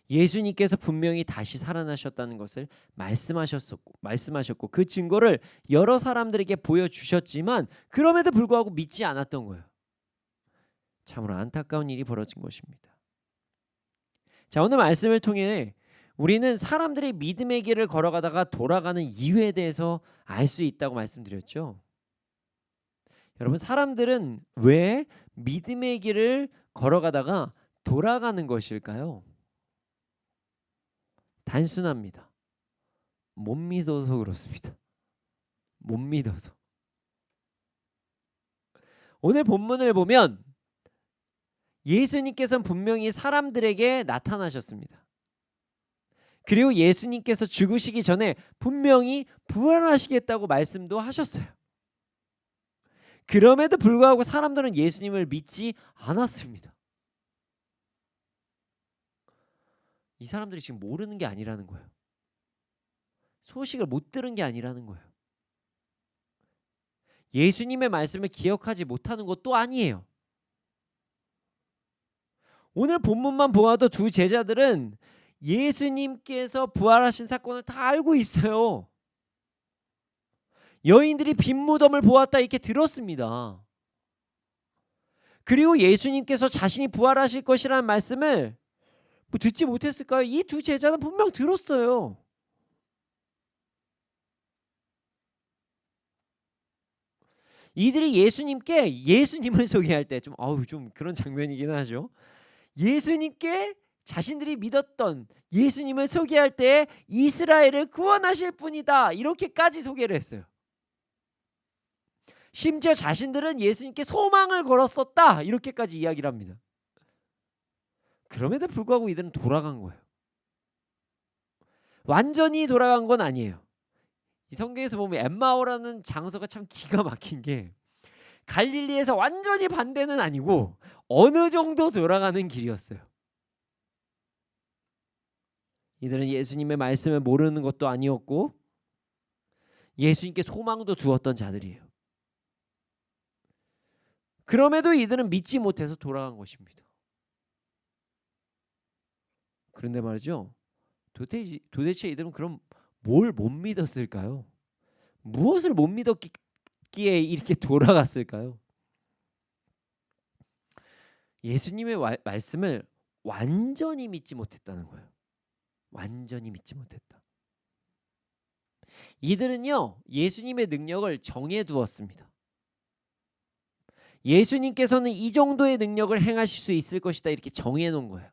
예수님께서 분명히 다시 살아나셨다는 것을 말씀하셨고 그 증거를 여러 사람들에게 보여주셨지만 그럼에도 불구하고 믿지 않았던 거예요. 참으로 안타까운 일이 벌어진 것입니다. 자, 오늘 말씀을 통해 우리는 사람들이 믿음의 길을 걸어가다가 돌아가는 이유에 대해서 알 수 있다고 말씀드렸죠. 여러분, 사람들은 왜 믿음의 길을 걸어가다가 돌아가는 것일까요? 단순합니다. 못 믿어서 그렇습니다. 못 믿어서. 오늘 본문을 보면 예수님께서는 분명히 사람들에게 나타나셨습니다. 그리고 예수님께서 죽으시기 전에 분명히 부활하시겠다고 말씀도 하셨어요. 그럼에도 불구하고 사람들은 예수님을 믿지 않았습니다. 이 사람들이 지금 모르는 게 아니라는 거예요. 소식을 못 들은 게 아니라는 거예요. 예수님의 말씀을 기억하지 못하는 것도 아니에요. 오늘 본문만 보아도 두 제자들은 예수님께서 부활하신 사건을 다 알고 있어요. 여인들이 빈 무덤을 보았다 이렇게 들었습니다. 그리고 예수님께서 자신이 부활하실 것이라는 말씀을 뭐 듣지 못했을까요? 이 두 제자는 분명 들었어요. 이들이 예수님께 예수님을 소개할 때 좀 그런 장면이긴 하죠. 예수님께 자신들이 믿었던 예수님을 소개할 때 이스라엘을 구원하실 분이다 이렇게까지 소개를 했어요. 심지어 자신들은 예수님께 소망을 걸었었다 이렇게까지 이야기를 합니다. 그럼에도 불구하고 이들은 돌아간 거예요. 완전히 돌아간 건 아니에요. 이 성경에서 보면 엠마오라는 장소가 참 기가 막힌 게 갈릴리에서 완전히 반대는 아니고 어느 정도 돌아가는 길이었어요. 이들은 예수님의 말씀을 모르는 것도 아니었고 예수님께 소망도 두었던 자들이에요. 그럼에도 이들은 믿지 못해서 돌아간 것입니다. 그런데 말이죠. 도대체 이들은 그럼 뭘 못 믿었을까요? 무엇을 못 믿었기에 이렇게 돌아갔을까요? 예수님의 말씀을 완전히 믿지 못했다는 거예요. 완전히 믿지 못했다. 이들은요 예수님의 능력을 정해두었습니다. 예수님께서는 이 정도의 능력을 행하실 수 있을 것이다 이렇게 정해놓은 거예요.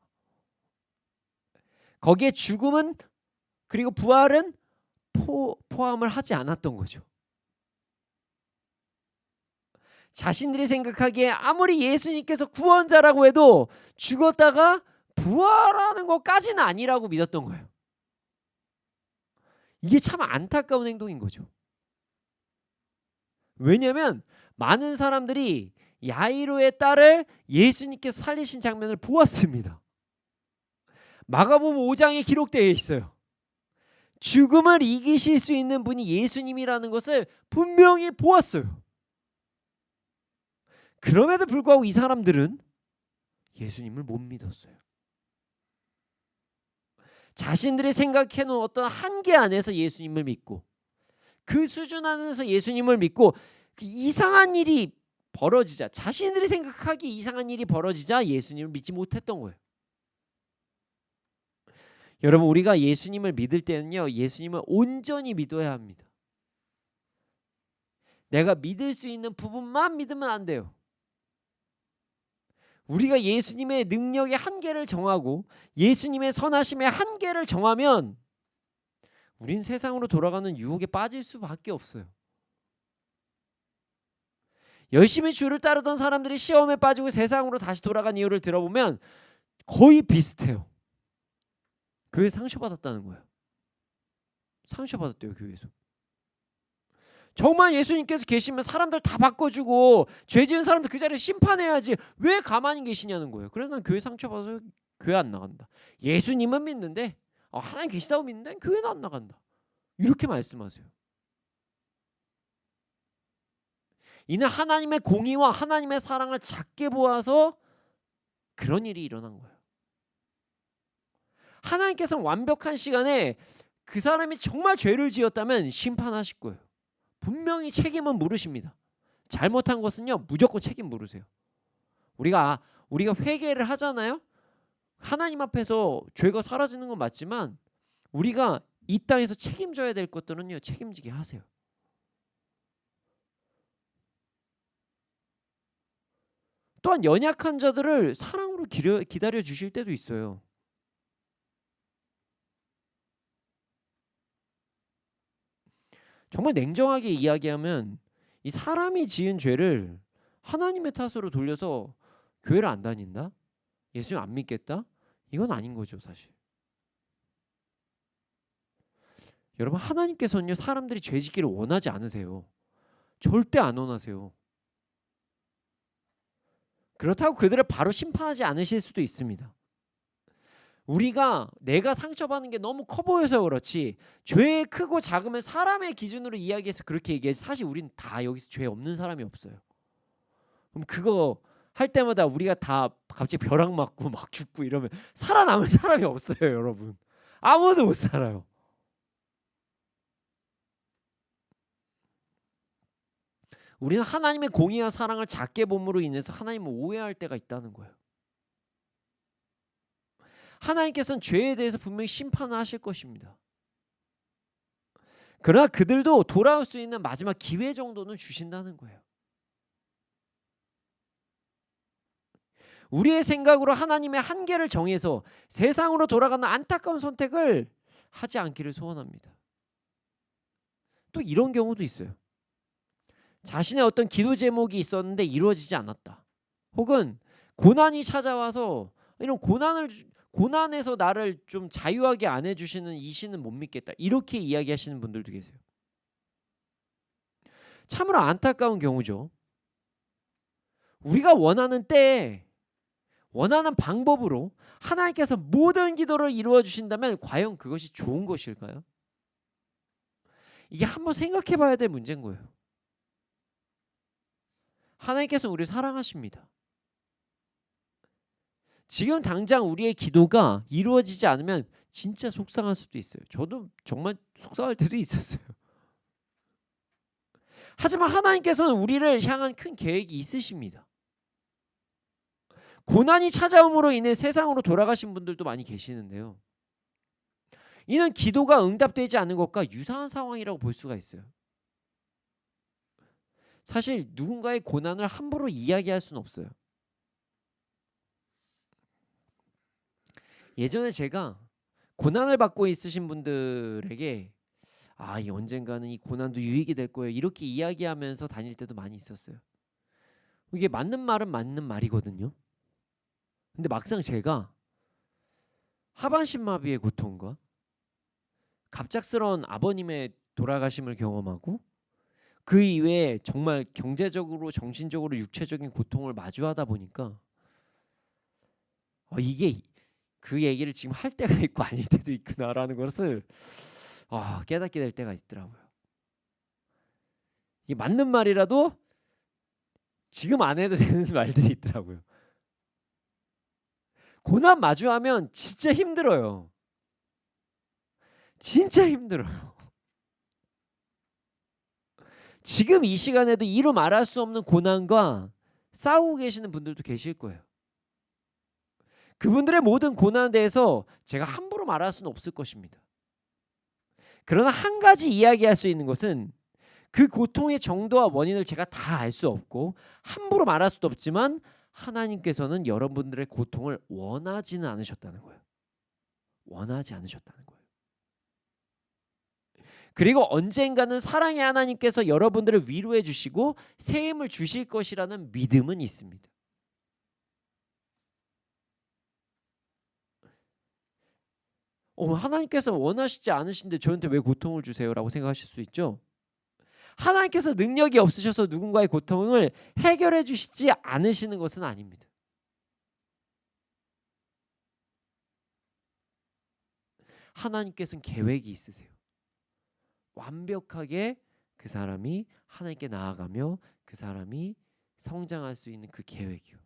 거기에 죽음은 그리고 부활은 포함을 하지 않았던 거죠. 자신들이 생각하기에 아무리 예수님께서 구원자라고 해도 죽었다가 부활하는 것까지는 아니라고 믿었던 거예요. 이게 참 안타까운 행동인 거죠. 왜냐하면 많은 사람들이 야이로의 딸을 예수님께서 살리신 장면을 보았습니다. 마가복음 5장에 기록되어 있어요. 죽음을 이기실 수 있는 분이 예수님이라는 것을 분명히 보았어요. 그럼에도 불구하고 이 사람들은 예수님을 못 믿었어요. 자신들이 생각해놓은 어떤 한계 안에서 예수님을 믿고 그 수준 안에서 예수님을 믿고 그 이상한 일이 벌어지자 자신들이 생각하기 이상한 일이 벌어지자 예수님을 믿지 못했던 거예요. 여러분 우리가 예수님을 믿을 때는요 예수님을 온전히 믿어야 합니다. 내가 믿을 수 있는 부분만 믿으면 안 돼요. 우리가 예수님의 능력의 한계를 정하고 예수님의 선하심의 한계를 정하면 우린 세상으로 돌아가는 유혹에 빠질 수밖에 없어요. 열심히 주를 따르던 사람들이 시험에 빠지고 세상으로 다시 돌아간 이유를 들어보면 거의 비슷해요. 교회 상처받았다는 거예요. 상처받았대요 교회에서. 정말 예수님께서 계시면 사람들 다 바꿔주고 죄 지은 사람들 그 자리에 심판해야지 왜 가만히 계시냐는 거예요. 그래서 난 교회 상처받아서 교회 안 나간다. 예수님은 믿는데 하나님 계시다고 믿는데 교회는 안 나간다. 이렇게 말씀하세요. 이는 하나님의 공의와 하나님의 사랑을 작게 보아서 그런 일이 일어난 거예요. 하나님께서는 완벽한 시간에 그 사람이 정말 죄를 지었다면 심판하실 거예요. 분명히 책임은 물으십니다. 잘못한 것은요 무조건 책임 물으세요. 우리가 회개를 하잖아요. 하나님 앞에서 죄가 사라지는 건 맞지만 우리가 이 땅에서 책임져야 될 것들은요 책임지게 하세요. 또한 연약한 자들을 사랑으로 기다려 주실 때도 있어요. 정말 냉정하게 이야기하면 이 사람이 지은 죄를 하나님의 탓으로 돌려서 교회를 안 다닌다? 예수님 안 믿겠다? 이건 아닌 거죠, 사실. 여러분, 하나님께서는요, 사람들이 죄 짓기를 원하지 않으세요. 절대 안 원하세요. 그렇다고 그들을 바로 심판하지 않으실 수도 있습니다. 우리가 내가 상처받는 게 너무 커 보여서 그렇지, 죄 크고 작으면 사람의 기준으로 이야기해서 그렇게 얘기해. 사실 우린 다 여기서 죄 없는 사람이 없어요. 그럼 그거 할 때마다 우리가 다 갑자기 벼락 맞고 막 죽고 이러면 살아남을 사람이 없어요, 여러분. 아무도 못 살아요. 우리는 하나님의 공의와 사랑을 작게 봄으로 인해서 하나님을 오해할 때가 있다는 거예요. 하나님께서는 죄에 대해서 분명히 심판을 하실 것입니다. 그러나 그들도 돌아올 수 있는 마지막 기회 정도는 주신다는 거예요. 우리의 생각으로 하나님의 한계를 정해서 세상으로 돌아가는 안타까운 선택을 하지 않기를 소원합니다. 또 이런 경우도 있어요. 자신의 어떤 기도 제목이 있었는데 이루어지지 않았다. 혹은 고난이 찾아와서 이런 고난에서 나를 좀 자유하게 안 해주시는 이 신은 못 믿겠다. 이렇게 이야기하시는 분들도 계세요. 참으로 안타까운 경우죠. 우리가 원하는 때에 원하는 방법으로 하나님께서 모든 기도를 이루어 주신다면 과연 그것이 좋은 것일까요? 이게 한번 생각해 봐야 될 문제인 거예요. 하나님께서 우리를 사랑하십니다. 지금 당장 우리의 기도가 이루어지지 않으면 진짜 속상할 수도 있어요. 저도 정말 속상할 때도 있었어요. 하지만 하나님께서는 우리를 향한 큰 계획이 있으십니다. 고난이 찾아옴으로 인해 세상으로 돌아가신 분들도 많이 계시는데요. 이는 기도가 응답되지 않는 것과 유사한 상황이라고 볼 수가 있어요. 사실 누군가의 고난을 함부로 이야기할 수는 없어요. 예전에 제가 고난을 받고 있으신 분들에게 이 언젠가는 이 고난도 유익이 될 거예요, 이렇게 이야기하면서 다닐 때도 많이 있었어요. 이게 맞는 말은 맞는 말이거든요. 근데 막상 제가 하반신마비의 고통과 갑작스러운 아버님의 돌아가심을 경험하고 그 이외에 정말 경제적으로, 정신적으로, 육체적인 고통을 마주하다 보니까 이게 그 얘기를 지금 할 때가 있고 아닐 때도 있구나라는 것을 깨닫게 될 때가 있더라고요. 이게 맞는 말이라도 지금 안 해도 되는 말들이 있더라고요. 고난 마주하면 진짜 힘들어요. 진짜 힘들어요. 지금 이 시간에도 이루 말할 수 없는 고난과 싸우고 계시는 분들도 계실 거예요. 그분들의 모든 고난에 대해서 제가 함부로 말할 수는 없을 것입니다. 그러나 한 가지 이야기할 수 있는 것은 그 고통의 정도와 원인을 제가 다 알 수 없고 함부로 말할 수도 없지만 하나님께서는 여러분들의 고통을 원하지는 않으셨다는 거예요. 원하지 않으셨다는 거예요. 그리고 언젠가는 사랑의 하나님께서 여러분들을 위로해 주시고 새 힘을 주실 것이라는 믿음은 있습니다. 하나님께서 원하시지 않으신데 저한테 왜 고통을 주세요? 라고 생각하실 수 있죠. 하나님께서 능력이 없으셔서 누군가의 고통을 해결해 주시지 않으시는 것은 아닙니다. 하나님께서는 계획이 있으세요. 완벽하게 그 사람이 하나님께 나아가며 그 사람이 성장할 수 있는 그 계획이요.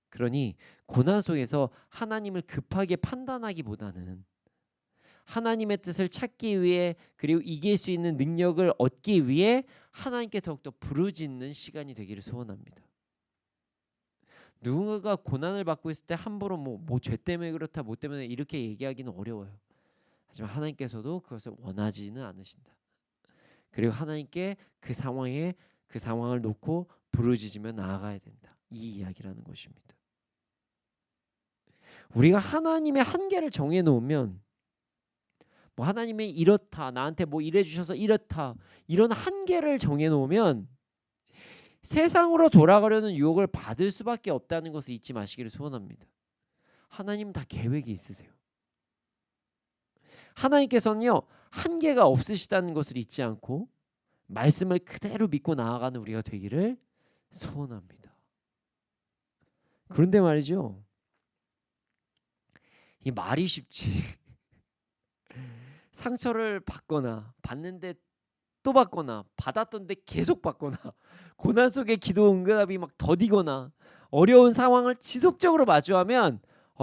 그러니 고난 속에서 하나님을 급하게 판단하기보다는 하나님의 뜻을 찾기 위해, 그리고 이길 수 있는 능력을 얻기 위해 하나님께 더욱더 부르짖는 시간이 되기를 소원합니다. 누군가가 고난을 받고 있을 때 함부로 뭐 죄 때문에 그렇다, 뭐 때문에 이렇게 얘기하기는 어려워요. 하지만 하나님께서도 그것을 원하지는 않으신다. 그리고 하나님께 그 상황을 놓고 부르짖으며 나아가야 된다. 이 이야기라는 것입니다. 우리가 하나님의 한계를 정해 놓으면 하나님이 이렇다, 나한테 이래 주셔서 이렇다, 이런 한계를 정해 놓으면 세상으로 돌아가려는 유혹을 받을 수밖에 없다는 것을 잊지 마시기를 소원합니다. 하나님은 다 계획이 있으세요. 하나님께서는요 한계가 없으시다는 것을 잊지 않고 말씀을 그대로 믿고 나아가는 우리가 되기를 소원합니다. 그런데 말이죠, 이 말이 쉽지 상처를 받거나 받는데 또 받거나 받았던데 계속 받거나 고난 속에 기도 응답이 막 더디거나 어려운 상황을 지속적으로 마주하면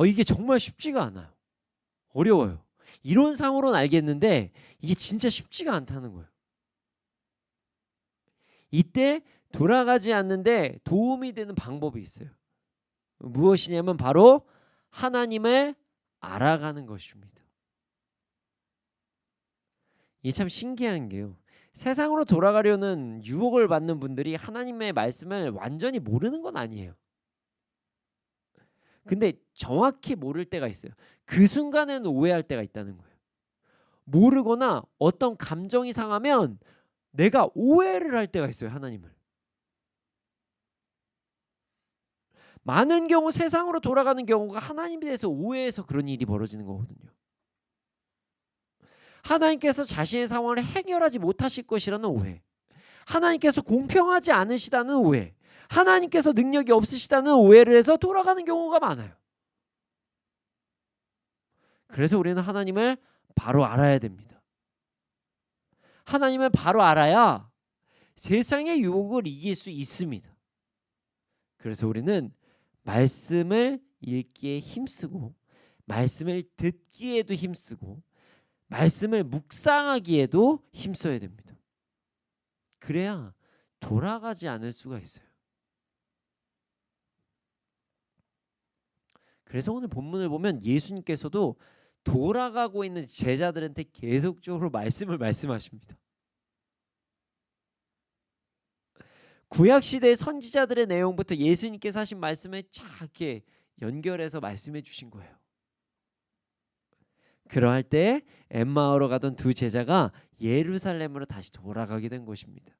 이게 정말 쉽지가 않아요. 어려워요. 이론상으로는 알겠는데 이게 진짜 쉽지가 않다는 거예요. 이때 돌아가지 않는데 도움이 되는 방법이 있어요. 무엇이냐면 바로 하나님을 알아가는 것입니다. 이게 참 신기한 게요, 세상으로 돌아가려는 유혹을 받는 분들이 하나님의 말씀을 완전히 모르는 건 아니에요. 근데 정확히 모를 때가 있어요. 그 순간에는 오해할 때가 있다는 거예요. 모르거나 어떤 감정이 상하면 내가 오해를 할 때가 있어요, 하나님을. 많은 경우 세상으로 돌아가는 경우가 하나님에 대해서 오해해서 그런 일이 벌어지는 거거든요. 하나님께서 자신의 상황을 해결하지 못하실 것이라는 오해, 하나님께서 공평하지 않으시다는 오해, 하나님께서 능력이 없으시다는 오해를 해서 돌아가는 경우가 많아요. 그래서 우리는 하나님을 바로 알아야 됩니다. 하나님을 바로 알아야 세상의 유혹을 이길 수 있습니다. 그래서 우리는 말씀을 읽기에 힘쓰고 말씀을 듣기에도 힘쓰고 말씀을 묵상하기에도 힘써야 됩니다. 그래야 돌아가지 않을 수가 있어요. 그래서 오늘 본문을 보면 예수님께서도 돌아가고 있는 제자들한테 계속적으로 말씀을 말씀하십니다. 구약시대의 선지자들의 내용부터 예수님께서 하신 말씀을 작게 연결해서 말씀해 주신 거예요. 그러할 때 엠마오로 가던 두 제자가 예루살렘으로 다시 돌아가게 된 것입니다.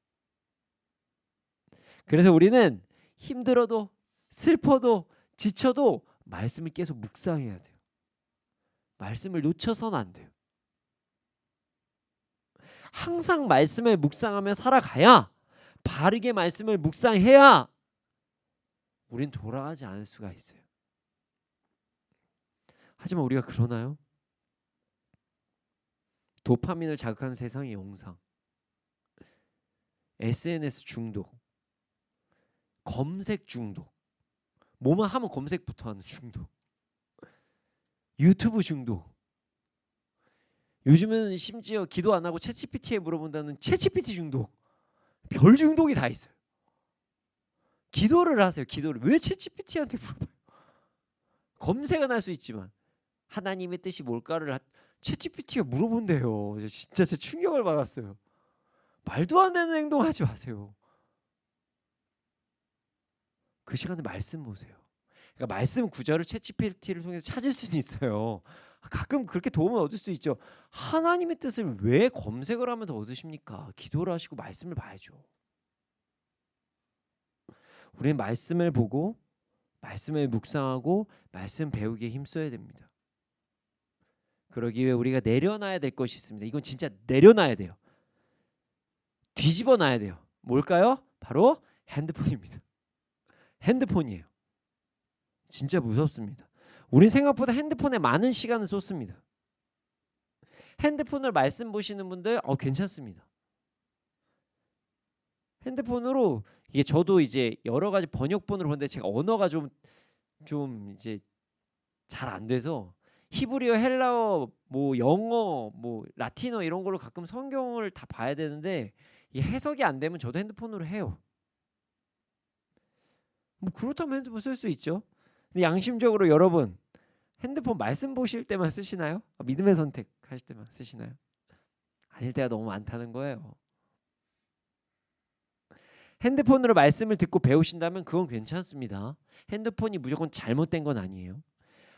그래서 우리는 힘들어도 슬퍼도 지쳐도 말씀을 계속 묵상해야 돼요. 말씀을 놓쳐서는 안 돼요. 항상 말씀을 묵상하며 살아가야, 바르게 말씀을 묵상해야 우린 돌아가지 않을 수가 있어요. 하지만 우리가 그러나요? 도파민을 자극하는 세상의 영상, SNS 중독, 검색 중독, 뭐만 하면 검색부터 하는 중독, 유튜브 중독, 요즘은 심지어 기도 안 하고 챗GPT에 물어본다는 챗GPT 중독, 별 중독이 다 있어요. 기도를 하세요. 기도를 왜 챗GPT한테 물어봐요? 검색은 할 수 있지만 하나님의 뜻이 뭘까를 챗GPT가 물어본대요. 진짜 제 충격을 받았어요. 말도 안 되는 행동하지 마세요. 그 시간에 말씀 보세요. 그러니까 말씀 구절을 챗GPT를 통해서 찾을 수는 있어요. 가끔 그렇게 도움을 얻을 수 있죠. 하나님의 뜻을 왜 검색을 하면서 얻으십니까? 기도를 하시고 말씀을 봐야죠. 우리는 말씀을 보고 말씀을 묵상하고 말씀 배우기에 힘써야 됩니다. 그러기 위해 우리가 내려놔야 될 것이 있습니다. 이건 진짜 내려놔야 돼요. 뒤집어 놔야 돼요. 뭘까요? 바로 핸드폰입니다. 핸드폰이에요. 진짜 무섭습니다. 우린 생각보다 핸드폰에 많은 시간을 쏟습니다. 핸드폰을 말씀 보시는 분들 괜찮습니다. 핸드폰으로 이게 저도 이제 여러 가지 번역본으로 보는데 제가 언어가 좀 이제 잘 안 돼서 히브리어, 헬라어, 뭐 영어, 뭐 라틴어 이런 걸로 가끔 성경을 다 봐야 되는데 이 해석이 안 되면 저도 핸드폰으로 해요. 뭐 그렇다면 핸드폰 쓸 수 있죠. 근데 양심적으로 여러분 핸드폰 말씀 보실 때만 쓰시나요? 믿음의 선택 하실 때만 쓰시나요? 아닐 때가 너무 많다는 거예요. 핸드폰으로 말씀을 듣고 배우신다면 그건 괜찮습니다. 핸드폰이 무조건 잘못된 건 아니에요.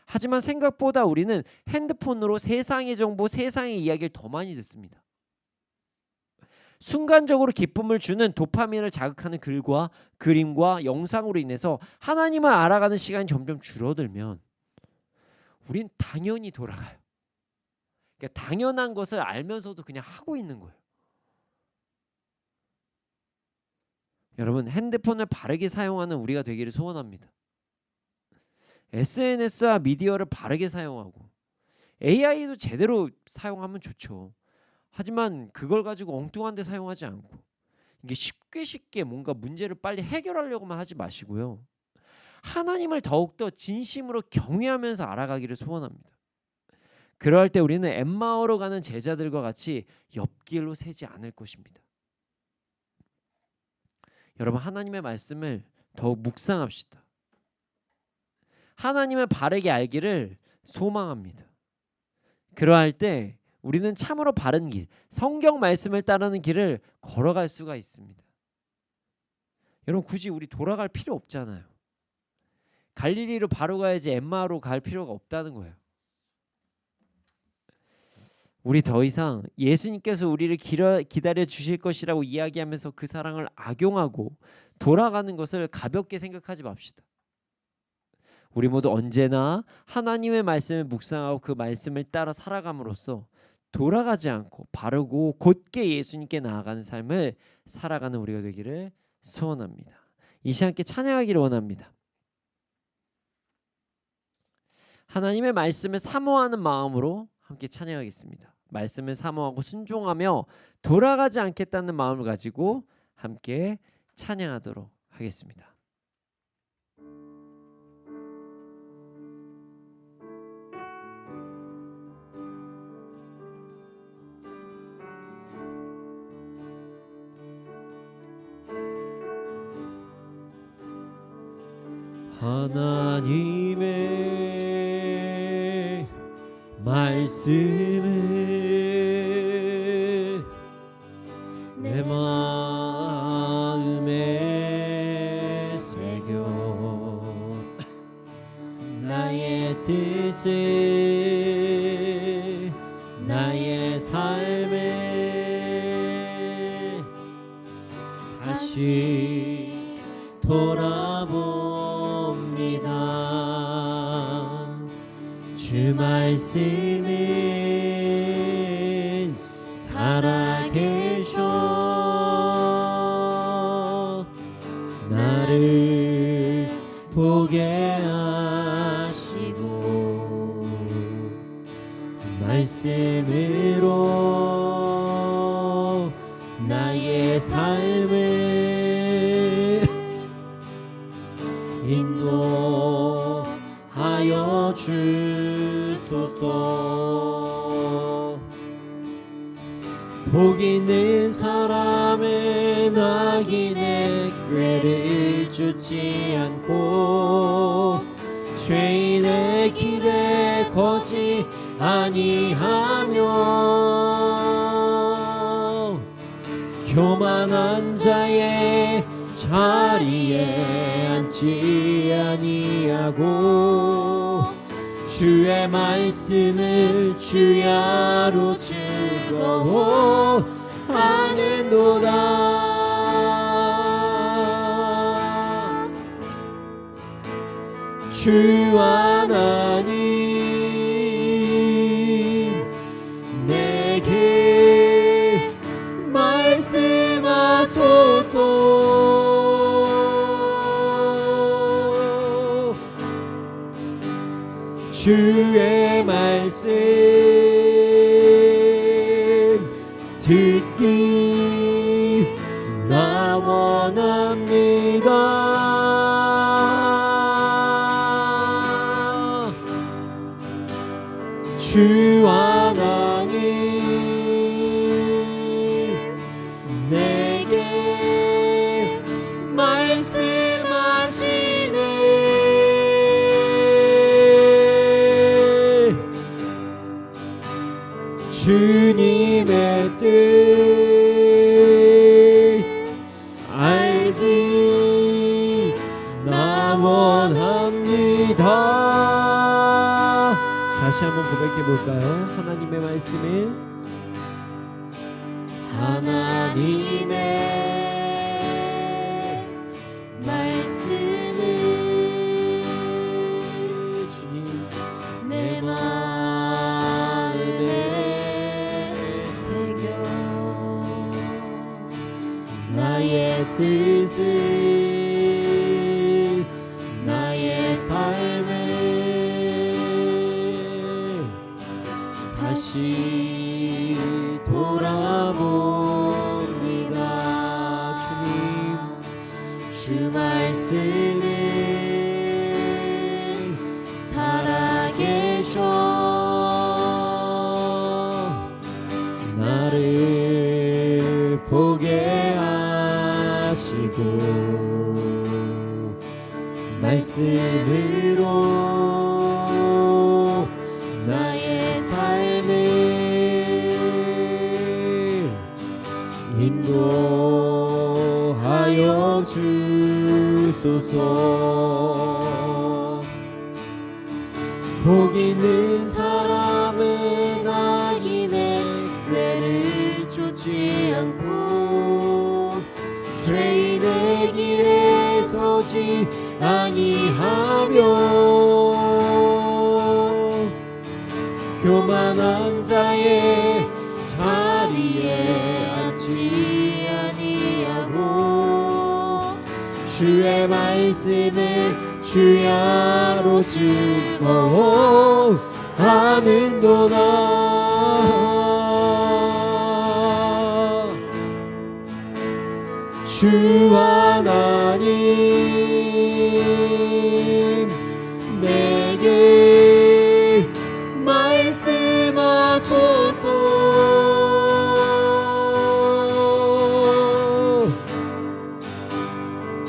하지만 생각보다 우리는 핸드폰으로 세상의 정보, 세상의 이야기를 더 많이 듣습니다. 순간적으로 기쁨을 주는 도파민을 자극하는 글과 그림과 영상으로 인해서 하나님을 알아가는 시간이 점점 줄어들면 우린 당연히 돌아가요. 그러니까 당연한 것을 알면서도 그냥 하고 있는 거예요. 여러분, 핸드폰을 바르게 사용하는 우리가 되기를 소원합니다. SNS와 미디어를 바르게 사용하고 AI도 제대로 사용하면 좋죠. 하지만 그걸 가지고 엉뚱한 데 사용하지 않고 이게 쉽게 뭔가 문제를 빨리 해결하려고만 하지 마시고요. 하나님을 더욱더 진심으로 경외하면서 알아가기를 소원합니다. 그럴 때 우리는 엠마오로 가는 제자들과 같이 옆길로 새지 않을 것입니다. 여러분, 하나님의 말씀을 더욱 묵상합시다. 하나님을 바르게 알기를 소망합니다. 그러할 때 우리는 참으로 바른 길, 성경 말씀을 따르는 길을 걸어갈 수가 있습니다. 여러분, 굳이 우리 돌아갈 필요 없잖아요. 갈릴리로 바로 가야지 엠마오로 갈 필요가 없다는 거예요. 우리 더 이상 예수님께서 우리를 기다려 주실 것이라고 이야기하면서 그 사랑을 악용하고 돌아가는 것을 가볍게 생각하지 맙시다. 우리 모두 언제나 하나님의 말씀을 묵상하고 그 말씀을 따라 살아감으로써 돌아가지 않고 바르고 곧게 예수님께 나아가는 삶을 살아가는 우리가 되기를 소원합니다. 이 시간 함께 찬양하기를 원합니다. 하나님의 말씀을 사모하는 마음으로 함께 찬양하겠습니다. 말씀을 사모하고 순종하며 돌아가지 않겠다는 마음을 가지고 함께 찬양하도록 하겠습니다. 하나님의 말씀을 내 마음에 새겨 나의 뜻을 나의 삶에 다시 돌아봅니다. 주 말씀은 살아계셔 나를 보게 하시고 말씀으로 나의 삶을 인도하여 주소서. 복 있는 사람은 악인의 꾀를 쫓지 않고 죄인의 길에 거지 아니하며 교만한 자의 자리에 앉지 아니하고 주의 말씀을 주야로 즐거워하는도다. 주 하나님 내게 말씀하소서. 주의 말씀 듣기 나 원합니다. 주 하나님 내게 말씀하시네. 주님의 뜻 알기 나 원합니다. 다시 한번 고백해 볼까요? 하나님의 말씀을 하나님의 하나님의 말씀을 주님 내 마음에 새겨 나의 뜻을 나의 삶을 다시 돌아봅니다. 주님 주 말씀은 살아계셔 나를 보게 하시고 말씀으로 나의 삶을 인도하여 주소서. 복 있는 사람은 악인의 꾀를 쫓지 않고 죄인의 길에 서지 아니하며 교만한 자의 자리에 앉지 아니하고 주의 말씀을 주야로 즐거워하는도다. 주 하나님 내게 말씀하소서.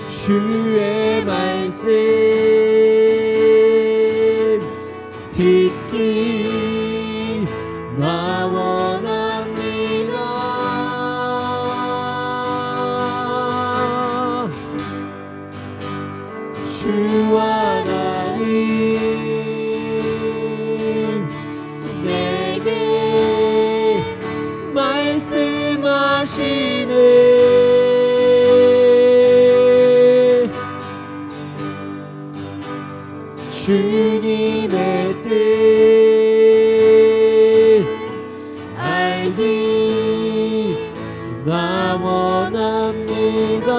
주의 말씀 듣기 나 원합니다. 주 하나님 내게 말씀하시네. 주님의 뜻 알기 나 원합니다.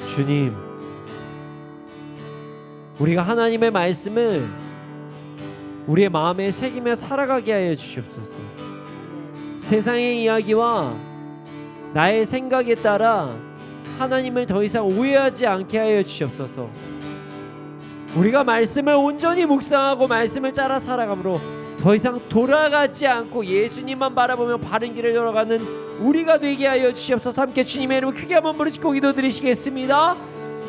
주님, 우리가 하나님의 말씀을 우리의 마음에 새기며 살아가게 하여 주시옵소서. 세상의 이야기와 나의 생각에 따라 하나님을 더 이상 오해하지 않게 하여 주시옵소서. 우리가 말씀을 온전히 묵상하고 말씀을 따라 살아감으로 더 이상 돌아가지 않고 예수님만 바라보며 바른 길을 걸어가는 우리가 되게 하여 주시옵소서. 함께 주님의 이름을 크게 한번 부르짖고 기도드리시겠습니다.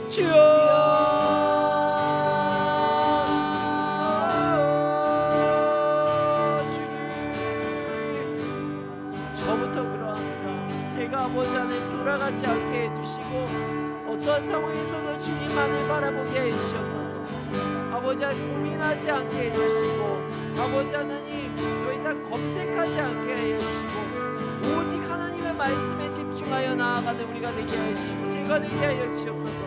주여, 저부터 그러합니다. 제가 아버지 안에 돌아가지 않게 해주시고 어떠한 상황에서도 주님만을 바라보게 해주시옵소서. 아버지 안 고민하지 않게 해주시고 아버지 하나님 더 이상 검색하지 않게 해주시고 오직 하나님의 말씀에 집중하여 나아가는 우리가 되게 하여 주시고 제가 되게 하여 주시옵소서.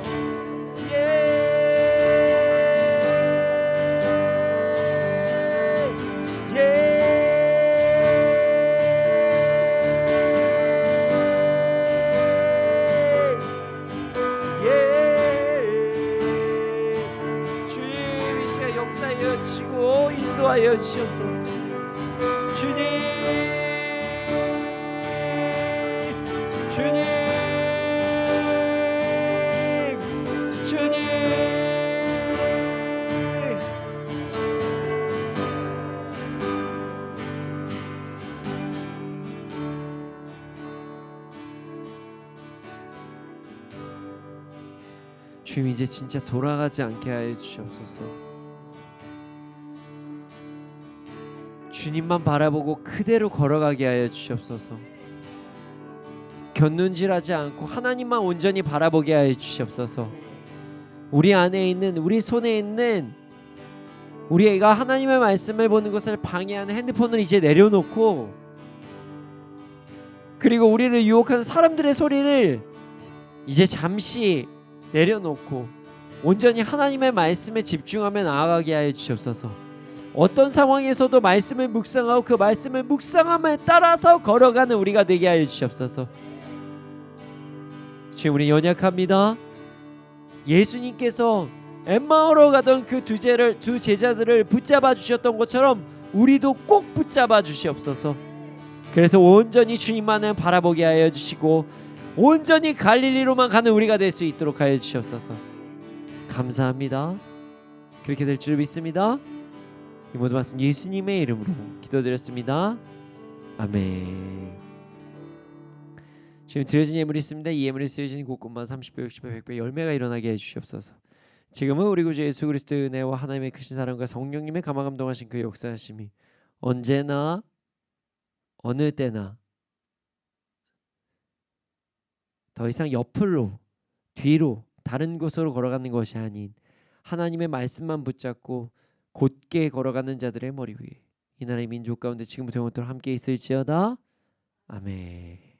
주님 이 시간 역사하여 주시고 인도하여 주시옵소서. 주님 주님 이제 진짜 돌아가지 않게 하여 주시옵소서. 주님만 바라보고 그대로 걸어가게 하여 주시옵소서. 곁눈질하지 않고 하나님만 온전히 바라보게 하여 주시옵소서. 우리 안에 있는 우리 손에 있는 우리가 하나님의 말씀을 보는 것을 방해하는 핸드폰을 이제 내려놓고, 그리고 우리를 유혹하는 사람들의 소리를 이제 잠시 내려놓고 온전히 하나님의 말씀에 집중하며 나아가게 하여 주시옵소서. 어떤 상황에서도 말씀을 묵상하고 그 말씀을 묵상함에 따라서 걸어가는 우리가 되게 하여 주시옵소서. 주님, 우리 연약합니다. 예수님께서 엠마오로 가던 그 두 제자들을 붙잡아 주셨던 것처럼 우리도 꼭 붙잡아 주시옵소서. 그래서 온전히 주님만을 바라보게 하여 주시고 온전히 갈릴리로만 가는 우리가 될 수 있도록 하여 주시옵소서. 감사합니다. 그렇게 될 줄 믿습니다. 이 모든 말씀 예수님의 이름으로 기도드렸습니다. 아멘. 지금 드려진 예물이 있습니다. 이 예물이 쓰여진 곳곳마다 30배, 60배, 100배 열매가 일어나게 해주시옵소서. 지금은 우리 구주 예수 그리스도의 은혜와 하나님의 크신 사랑과 성령님의 감화감동하신 그 역사하심이 언제나 어느 때나 더 이상 옆으로, 뒤로, 다른 곳으로 걸어가는 것이 아닌 하나님의 말씀만 붙잡고 곧게 걸어가는 자들의 머리 위에 이 나라의 민족 가운데 지금부터 영원토록 함께 있을지어다. 아멘.